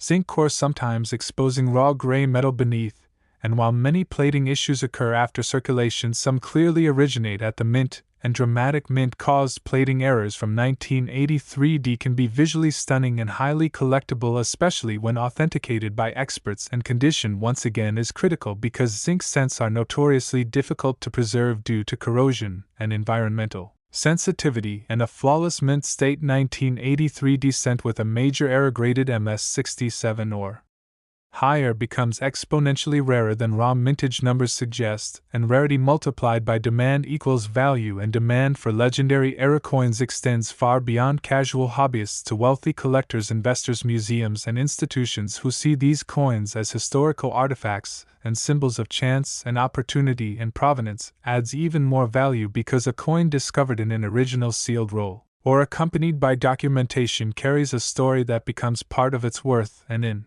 Speaker 1: zinc core, sometimes exposing raw gray metal beneath. And while many plating issues occur after circulation, some clearly originate at the mint, and dramatic mint-caused plating errors from 1983 can be visually stunning and highly collectible, especially when authenticated by experts. And condition once again is critical because zinc cents are notoriously difficult to preserve due to corrosion and environmental sensitivity, and a flawless mint state 1983 cent with a major error graded MS67 or higher becomes exponentially rarer than raw mintage numbers suggest, and rarity multiplied by demand equals value, and demand for legendary era coins extends far beyond casual hobbyists to wealthy collectors, investors, museums, and institutions who see these coins as historical artifacts and symbols of chance and opportunity, and provenance adds even more value because a coin discovered in an original sealed roll, or accompanied by documentation, carries a story that becomes part of its worth, and in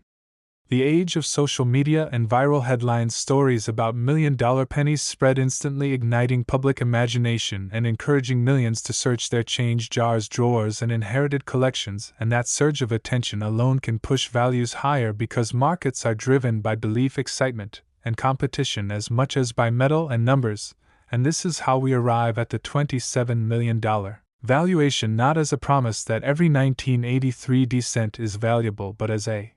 Speaker 1: the age of social media and viral headlines, stories about million-dollar pennies spread instantly, igniting public imagination and encouraging millions to search their change jars, drawers, and inherited collections, and that surge of attention alone can push values higher because markets are driven by belief, excitement, and competition as much as by metal and numbers, and this is how we arrive at the $27 million valuation, not as a promise that every 1983 cent is valuable, but as a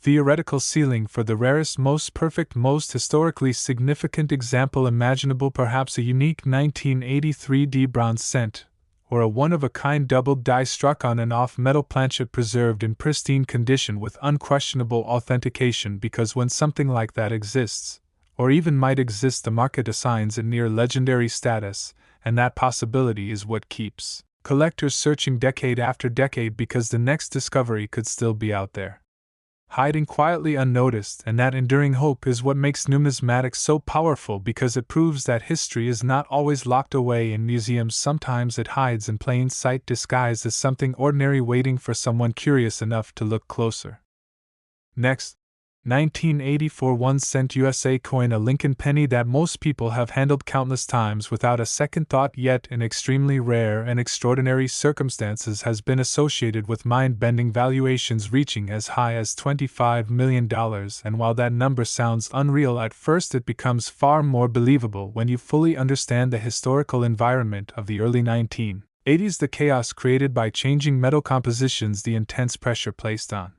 Speaker 1: theoretical ceiling for the rarest, most perfect, most historically significant example imaginable, perhaps a unique 1983 bronze cent, or a one-of-a-kind doubled die struck on an off-metal planchet preserved in pristine condition with unquestionable authentication, because when something like that exists, or even might exist, the market assigns it near legendary status, and that possibility is what keeps collectors searching decade after decade, because the next discovery could still be out there, hiding quietly unnoticed, and that enduring hope is what makes numismatics so powerful, because it proves that history is not always locked away in museums. Sometimes it hides in plain sight, disguised as something ordinary, waiting for someone curious enough to look closer. Next, 1984 1-cent USA coin, a Lincoln penny that most people have handled countless times without a second thought, yet in extremely rare and extraordinary circumstances has been associated with mind-bending valuations reaching as high as $25 million, and while that number sounds unreal at first, it becomes far more believable when you fully understand the historical environment of the early 1980s, the chaos created by changing metal compositions, the intense pressure placed on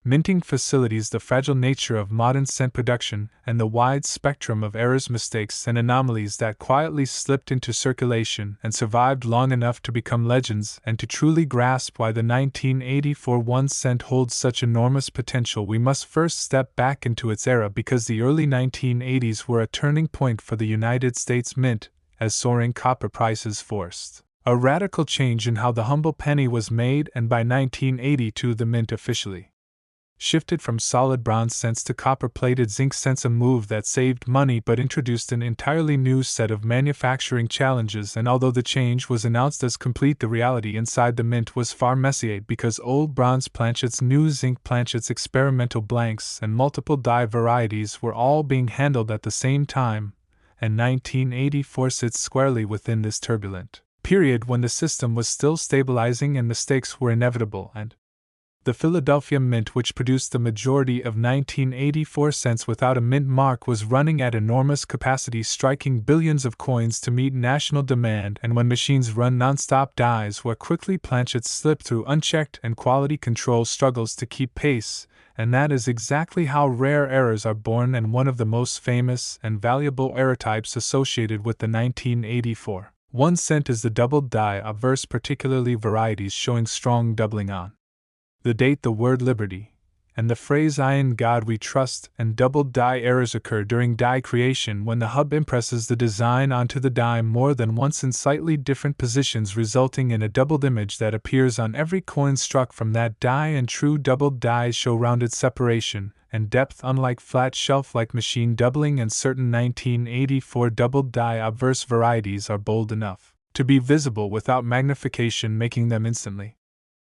Speaker 1: minting facilities, the fragile nature of modern cent production, and the wide spectrum of errors, mistakes, and anomalies that quietly slipped into circulation and survived long enough to become legends. And to truly grasp why the 1984 1-cent holds such enormous potential, we must first step back into its era, because the early 1980s were a turning point for the United States Mint, as soaring copper prices forced a radical change in how the humble penny was made, and by 1982 the Mint officially shifted from solid bronze cents to copper-plated zinc cents, a move that saved money but introduced an entirely new set of manufacturing challenges. And although the change was announced as complete, the reality inside the Mint was far messier, because old bronze planchets, new zinc planchets, experimental blanks, and multiple die varieties were all being handled at the same time, and 1984 sits squarely within this turbulent period when the system was still stabilizing and mistakes were inevitable. And the Philadelphia Mint, which produced the majority of 1984 cents without a mint mark, was running at enormous capacity, striking billions of coins to meet national demand. And when machines run nonstop, dies where quickly, planchets slip through unchecked, and quality control struggles to keep pace. And that is exactly how rare errors are born, and one of the most famous and valuable error types associated with the 1984 1-cent is the doubled die obverse, particularly varieties showing strong doubling on the date, the word liberty, and the phrase "I in God we trust," and doubled die errors occur during die creation when the hub impresses the design onto the die more than once in slightly different positions, resulting in a doubled image that appears on every coin struck from that die. And true doubled dies show rounded separation and depth, unlike flat shelf-like machine doubling, and certain 1984 doubled die obverse varieties are bold enough to be visible without magnification, making them instantly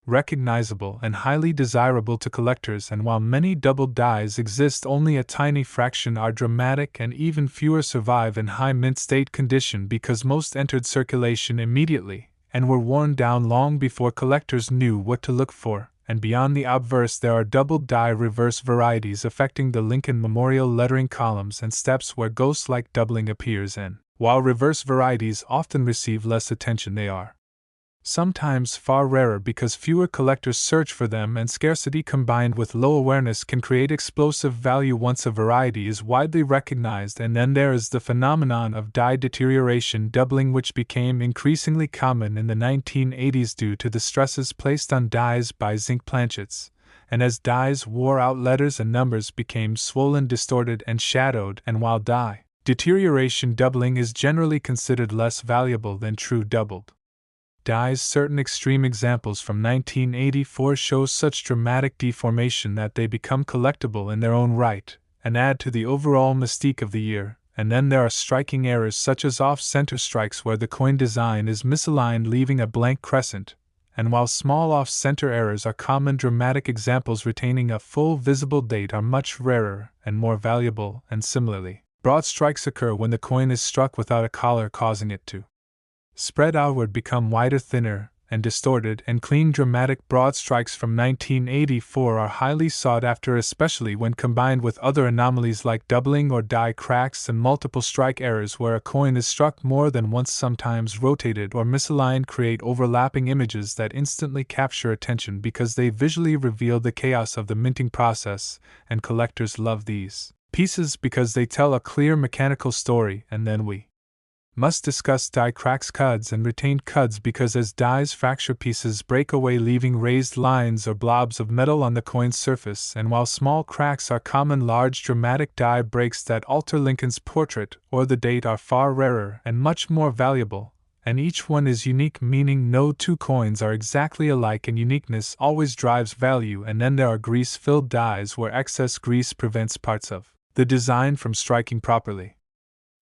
Speaker 1: recognizable and highly desirable to collectors. And while many doubled dies exist, only a tiny fraction are dramatic, and even fewer survive in high mint state condition, because most entered circulation immediately and were worn down long before collectors knew what to look for. And beyond the obverse, there are doubled die reverse varieties affecting the Lincoln Memorial lettering columns and steps where ghost-like doubling appears in. While reverse varieties often receive less attention, they are sometimes far rarer because fewer collectors search for them, and scarcity combined with low awareness can create explosive value once a variety is widely recognized. And then there is the phenomenon of die deterioration doubling, which became increasingly common in the 1980s due to the stresses placed on dies by zinc planchets, and as dies wore out, letters and numbers became swollen, distorted, and shadowed, and while die deterioration doubling is generally considered less valuable than true doubled dies, certain extreme examples from 1984 show such dramatic deformation that they become collectible in their own right, and add to the overall mystique of the year. And then there are striking errors such as off-center strikes where the coin design is misaligned, leaving a blank crescent, and while small off-center errors are common, dramatic examples retaining a full visible date are much rarer and more valuable, and similarly, broad strikes occur when the coin is struck without a collar, causing it to spread outward, become wider, thinner, and distorted, and clean. Dramatic broad strikes from 1984 are highly sought after, especially when combined with other anomalies like doubling or die cracks and multiple strike errors where a coin is struck more than once, sometimes rotated or misaligned, create overlapping images that instantly capture attention because they visually reveal the chaos of the minting process, and collectors love these pieces because they tell a clear mechanical story. And then we must discuss die cracks, cuds, and retained cuds because as dies fracture, pieces break away, leaving raised lines or blobs of metal on the coin's surface, and while small cracks are common, large dramatic die breaks that alter Lincoln's portrait or the date are far rarer and much more valuable, and each one is unique, meaning no two coins are exactly alike, and uniqueness always drives value. And then there are grease-filled dies where excess grease prevents parts of the design from striking properly,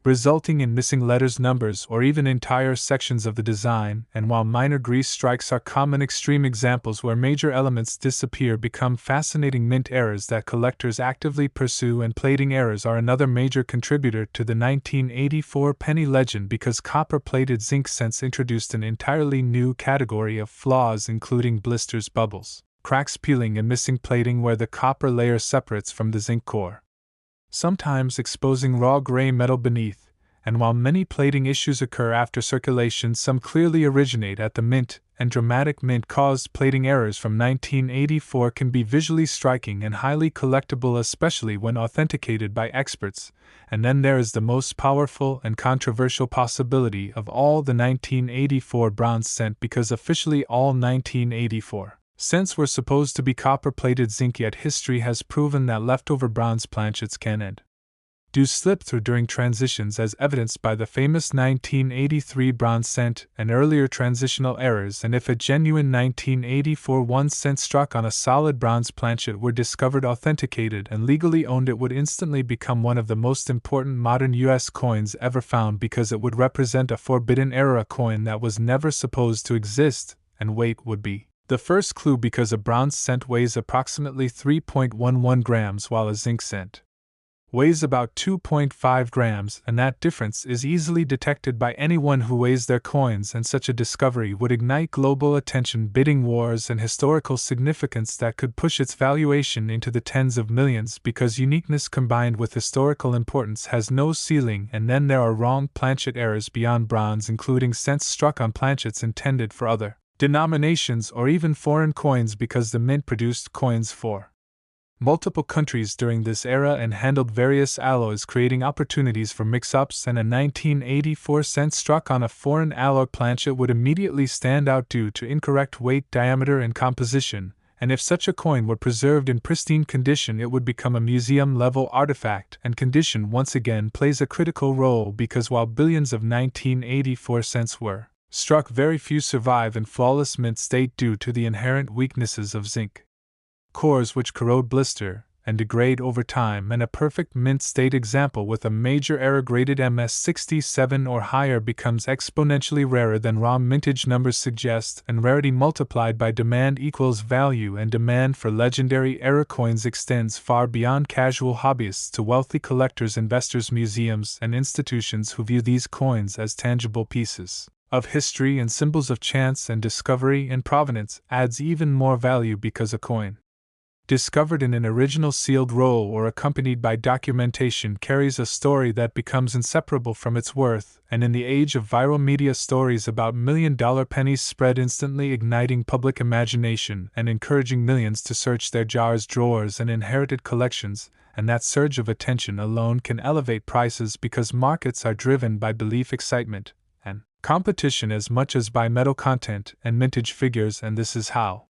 Speaker 1: resulting in missing letters, numbers, or even entire sections of the design. And while minor grease strikes are common, extreme examples where major elements disappear become fascinating mint errors that collectors actively pursue, and plating errors are another major contributor to the 1984 penny legend because copper-plated zinc cents introduced an entirely new category of flaws, including blisters, bubbles, cracks, peeling, and missing plating where the copper layer separates from the zinc core, sometimes exposing raw gray metal beneath. And while many plating issues occur after circulation, some clearly originate at the mint, and dramatic mint-caused plating errors from 1984 can be visually striking and highly collectible, especially when authenticated by experts. And then there is the most powerful and controversial possibility of all, the 1984 bronze cent, because officially all 1984 cents were supposed to be copper-plated zinc, yet history has proven that leftover bronze planchets can and do slip through during transitions, as evidenced by the famous 1983 bronze cent and earlier transitional errors. And if a genuine 1984 1 cent struck on a solid bronze planchet were discovered, authenticated, and legally owned, it would instantly become one of the most important modern U.S. coins ever found because it would represent a forbidden era coin that was never supposed to exist, and weight would be the first clue because a bronze cent weighs approximately 3.11 grams while a zinc cent weighs about 2.5 grams, and that difference is easily detected by anyone who weighs their coins, and such a discovery would ignite global attention, bidding wars, and historical significance that could push its valuation into the tens of millions because uniqueness combined with historical importance has no ceiling. And then there are wrong planchet errors beyond bronze, including cents struck on planchets intended for other denominations or even foreign coins because the mint produced coins for multiple countries during this era and handled various alloys, creating opportunities for mix-ups, and a 1984 cent struck on a foreign alloy planchet would immediately stand out due to incorrect weight, diameter, and composition, and if such a coin were preserved in pristine condition it would become a museum-level artifact. And condition once again plays a critical role because while billions of 1984 cents were struck, very few survive in flawless mint state due to the inherent weaknesses of zinc cores which corrode, blister, and degrade over time, and a perfect mint state example with a major error graded MS67 or higher becomes exponentially rarer than raw mintage numbers suggest, and rarity multiplied by demand equals value, and demand for legendary error coins extends far beyond casual hobbyists to wealthy collectors, investors, museums, and institutions who view these coins as tangible pieces of history and symbols of chance and discovery. And provenance adds even more value because a coin discovered in an original sealed roll or accompanied by documentation carries a story that becomes inseparable from its worth. And in the age of viral media, stories about million-dollar pennies spread instantly, igniting public imagination and encouraging millions to search their jars, drawers, and inherited collections. And that surge of attention alone can elevate prices because markets are driven by belief, excitement, and competition as much as by metal content and mintage figures. And this is how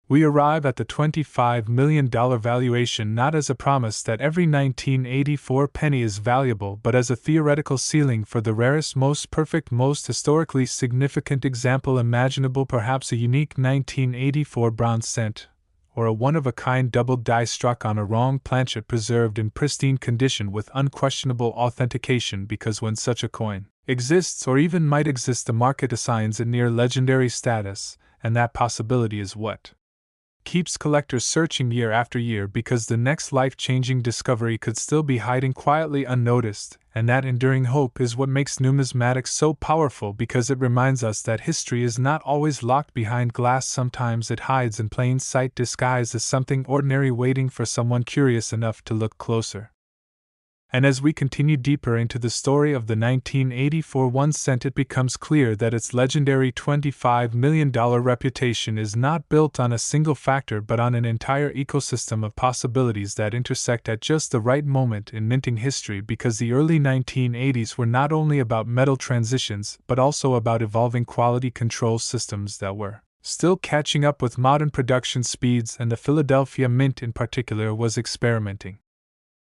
Speaker 1: We arrive at the $25 million valuation not as a promise that every 1984 penny is valuable but as a theoretical ceiling for the rarest, most perfect, most historically significant example imaginable, perhaps a unique 1984 bronze cent, or a one-of-a-kind double die struck on a wrong planchet preserved in pristine condition with unquestionable authentication, because when such a coin exists or even might exist, the market assigns it near legendary status, and that possibility is what keeps collectors searching year after year, because the next life-changing discovery could still be hiding quietly unnoticed, and that enduring hope is what makes numismatics so powerful, because it reminds us that history is not always locked behind glass. Sometimes it hides in plain sight, disguised as something ordinary, waiting for someone curious enough to look closer. And as we continue deeper into the story of the 1984 1 cent, it becomes clear that its legendary $25 million reputation is not built on a single factor but on an entire ecosystem of possibilities that intersect at just the right moment in minting history, because the early 1980s were not only about metal transitions but also about evolving quality control systems that were still catching up with modern production speeds, and the Philadelphia Mint in particular was experimenting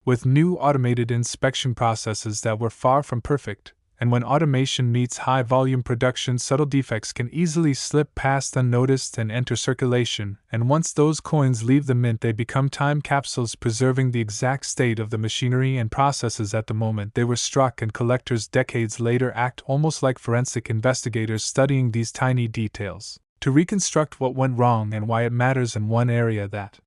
Speaker 1: with new automated inspection processes that were far from perfect, and when automation meets high-volume production, subtle defects can easily slip past unnoticed and enter circulation, and once those coins leave the mint, they become time capsules preserving the exact state of the machinery and processes at the moment they were struck, and collectors decades later act almost like forensic investigators studying these tiny details to reconstruct what went wrong and why it matters. In one area that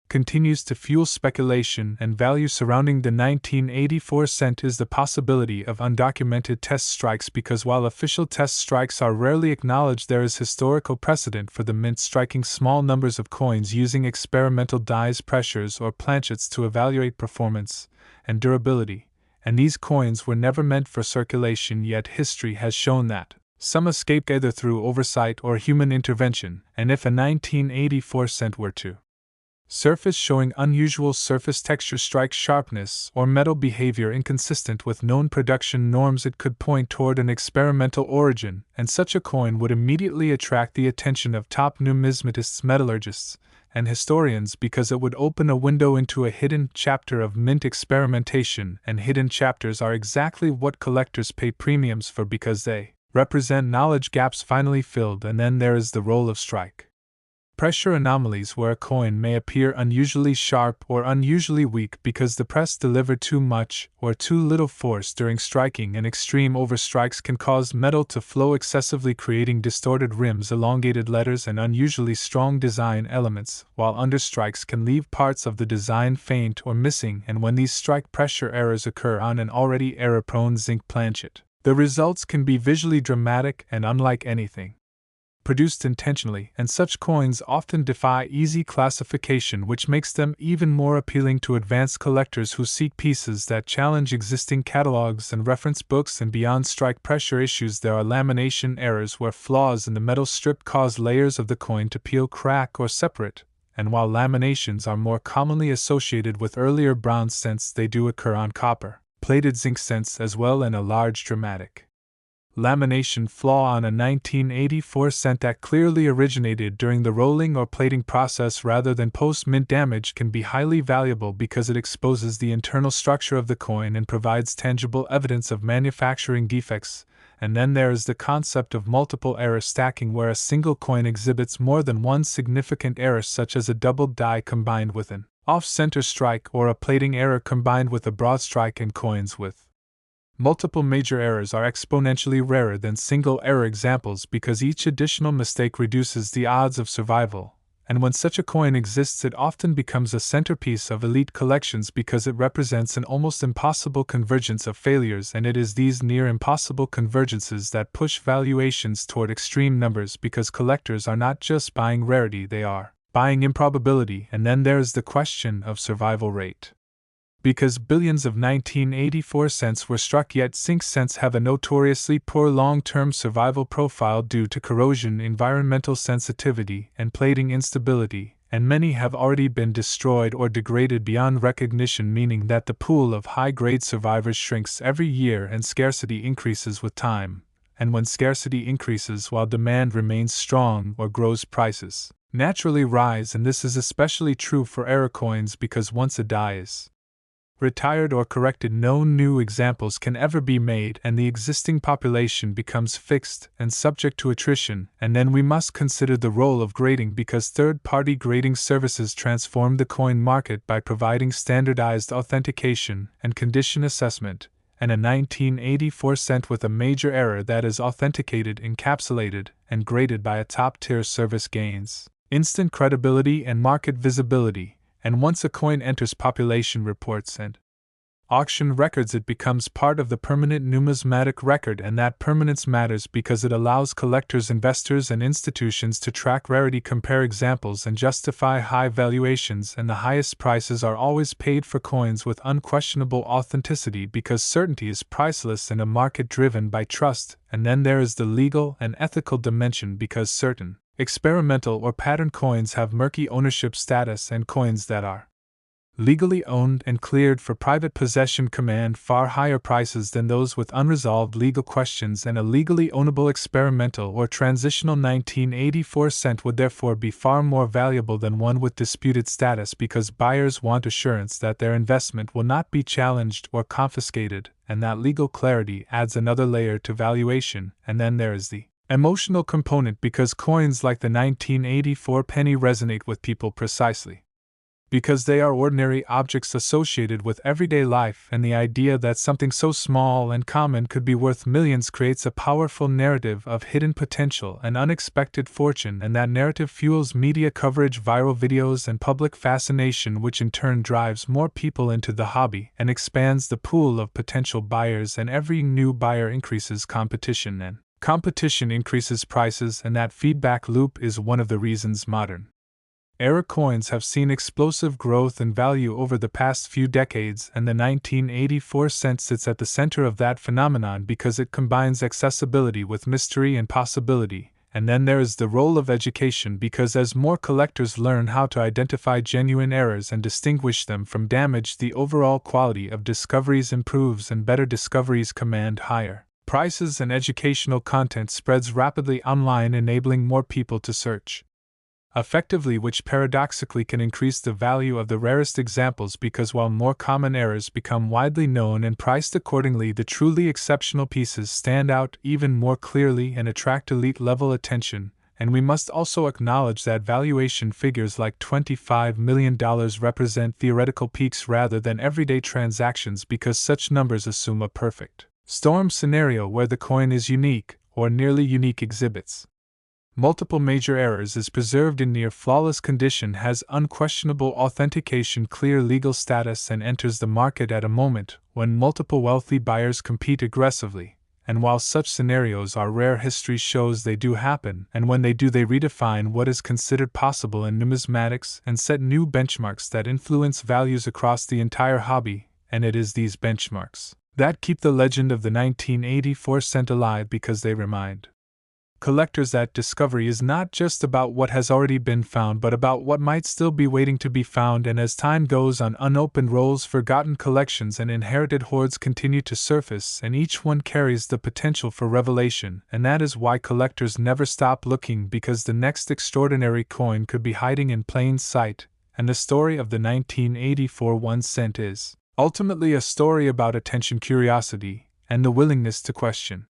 Speaker 1: continues to fuel speculation and value surrounding the 1984 cent is the possibility of undocumented test strikes, because while official test strikes are rarely acknowledged, there is historical precedent for the mint striking small numbers of coins using experimental dies, pressures, or planchets to evaluate performance and durability, and these coins were never meant for circulation, yet history has shown that some escaped either through oversight or human intervention, and if a 1984 cent were to surface showing unusual surface texture, strike sharpness, or metal behavior inconsistent with known production norms, it could point toward an experimental origin, and such a coin would immediately attract the attention of top numismatists, metallurgists, and historians, because it would open a window into a hidden chapter of mint experimentation, and hidden chapters are exactly what collectors pay premiums for, because they represent knowledge gaps finally filled. And then there is the role of strike pressure anomalies, where a coin may appear unusually sharp or unusually weak because the press delivered too much or too little force during striking, and extreme overstrikes can cause metal to flow excessively, creating distorted rims, elongated letters, and unusually strong design elements, while understrikes can leave parts of the design faint or missing. And when these strike pressure errors occur on an already error-prone zinc planchet, the results can be visually dramatic and unlike anything produced intentionally, and such coins often defy easy classification, which makes them even more appealing to advanced collectors who seek pieces that challenge existing catalogs and reference books. And beyond strike pressure issues, there are lamination errors, where flaws in the metal strip cause layers of the coin to peel, crack, or separate, and while laminations are more commonly associated with earlier bronze cents, they do occur on copper-plated zinc cents as well, and a large dramatic lamination flaw on a 1984 cent that clearly originated during the rolling or plating process rather than post-mint damage can be highly valuable, because it exposes the internal structure of the coin and provides tangible evidence of manufacturing defects. And then there is the concept of multiple error stacking, where a single coin exhibits more than one significant error, such as a double die combined with an off-center strike, or a plating error combined with a broad strike, and coins with multiple major errors are exponentially rarer than single error examples, because each additional mistake reduces the odds of survival. And when such a coin exists, it often becomes a centerpiece of elite collections, because it represents an almost impossible convergence of failures, and it is these near impossible convergences that push valuations toward extreme numbers, because collectors are not just buying rarity, they are buying improbability. And then there's the question of survival rate. Because billions of 1984 cents were struck, yet zinc cents have a notoriously poor long-term survival profile due to corrosion, environmental sensitivity, and plating instability, and many have already been destroyed or degraded beyond recognition, meaning that the pool of high-grade survivors shrinks every year and scarcity increases with time. and when scarcity increases while demand remains strong or grows, prices naturally rise, and this is especially true for error coins because once a die is retired or corrected, no new examples can ever be made, and the existing population becomes fixed and subject to attrition. And then we must consider the role of grading, because third-party grading services transformed the coin market by providing standardized authentication and condition assessment, and a 1984 cent with a major error that is authenticated, encapsulated, and graded by a top-tier service gains instant credibility and market visibility. And once a coin enters population reports and auction records, it becomes part of the permanent numismatic record, and that permanence matters because it allows collectors, investors, and institutions to track rarity, compare examples, and justify high valuations. And the highest prices are always paid for coins with unquestionable authenticity, because certainty is priceless in a market driven by trust. And then there is the legal and ethical dimension, because certain experimental or pattern coins have murky ownership status, and coins that are legally owned and cleared for private possession command far higher prices than those with unresolved legal questions, and a legally ownable experimental or transitional 1984 cent would therefore be far more valuable than one with disputed status, because buyers want assurance that their investment will not be challenged or confiscated, and that legal clarity adds another layer to valuation. And then there is the emotional component, because coins like the 1984 penny resonate with people precisely because they are ordinary objects associated with everyday life, and the idea that something so small and common could be worth millions creates a powerful narrative of hidden potential and unexpected fortune, and that narrative fuels media coverage, viral videos, and public fascination, which in turn drives more people into the hobby and expands the pool of potential buyers, and every new buyer increases competition, and competition increases prices, and that feedback loop is one of the reasons modern error coins have seen explosive growth in value over the past few decades, and the 1984 cent sits at the center of that phenomenon because it combines accessibility with mystery and possibility. And then there is the role of education, because as more collectors learn how to identify genuine errors and distinguish them from damage, the overall quality of discoveries improves, and better discoveries command higher prices, and educational content spreads rapidly online, enabling more people to search effectively, which paradoxically can increase the value of the rarest examples, because while more common errors become widely known and priced accordingly, the truly exceptional pieces stand out even more clearly and attract elite-level attention. And we must also acknowledge that valuation figures like $25 million represent theoretical peaks rather than everyday transactions, because such numbers assume a perfect storm scenario where the coin is unique, or nearly unique, exhibits multiple major errors, is preserved in near flawless condition, has unquestionable authentication, clear legal status, and enters the market at a moment when multiple wealthy buyers compete aggressively. And while such scenarios are rare, history shows they do happen, and when they do, they redefine what is considered possible in numismatics and set new benchmarks that influence values across the entire hobby. And it is these benchmarks that keep the legend of the 1984 cent alive, because they remind collectors that discovery is not just about what has already been found, but about what might still be waiting to be found. And as time goes on, unopened rolls, forgotten collections, and inherited hoards continue to surface, and each one carries the potential for revelation. And that is why collectors never stop looking, because the next extraordinary coin could be hiding in plain sight. And the story of the 1984 1 cent is ultimately a story about attention, curiosity, and the willingness to question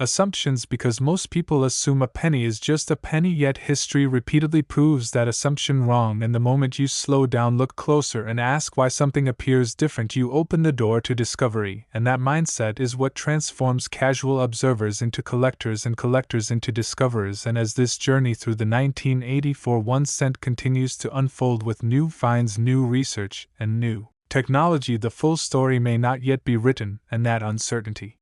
Speaker 1: assumptions, because most people assume a penny is just a penny, yet history repeatedly proves that assumption wrong, and the moment you slow down, look closer, and ask why something appears different, you open the door to discovery. And that mindset is what transforms casual observers into collectors and collectors into discoverers. And as this journey through the 1984 1 cent continues to unfold with new finds, new research, and new technology, the full story may not yet be written, and that uncertainty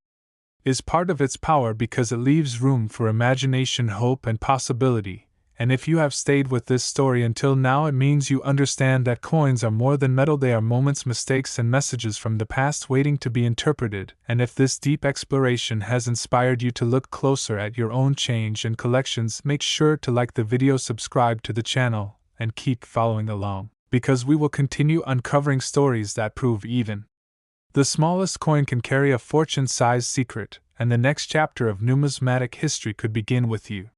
Speaker 1: is part of its power, because it leaves room for imagination, hope, and possibility. And if you have stayed with this story until now, it means you understand that coins are more than metal, they are moments, mistakes, and messages from the past waiting to be interpreted. And if this deep exploration has inspired you to look closer at your own change and collections, make sure to like the video, subscribe to the channel, and keep following along, because we will continue uncovering stories that prove even the smallest coin can carry a fortune-sized secret. and the next chapter of numismatic history could begin with you.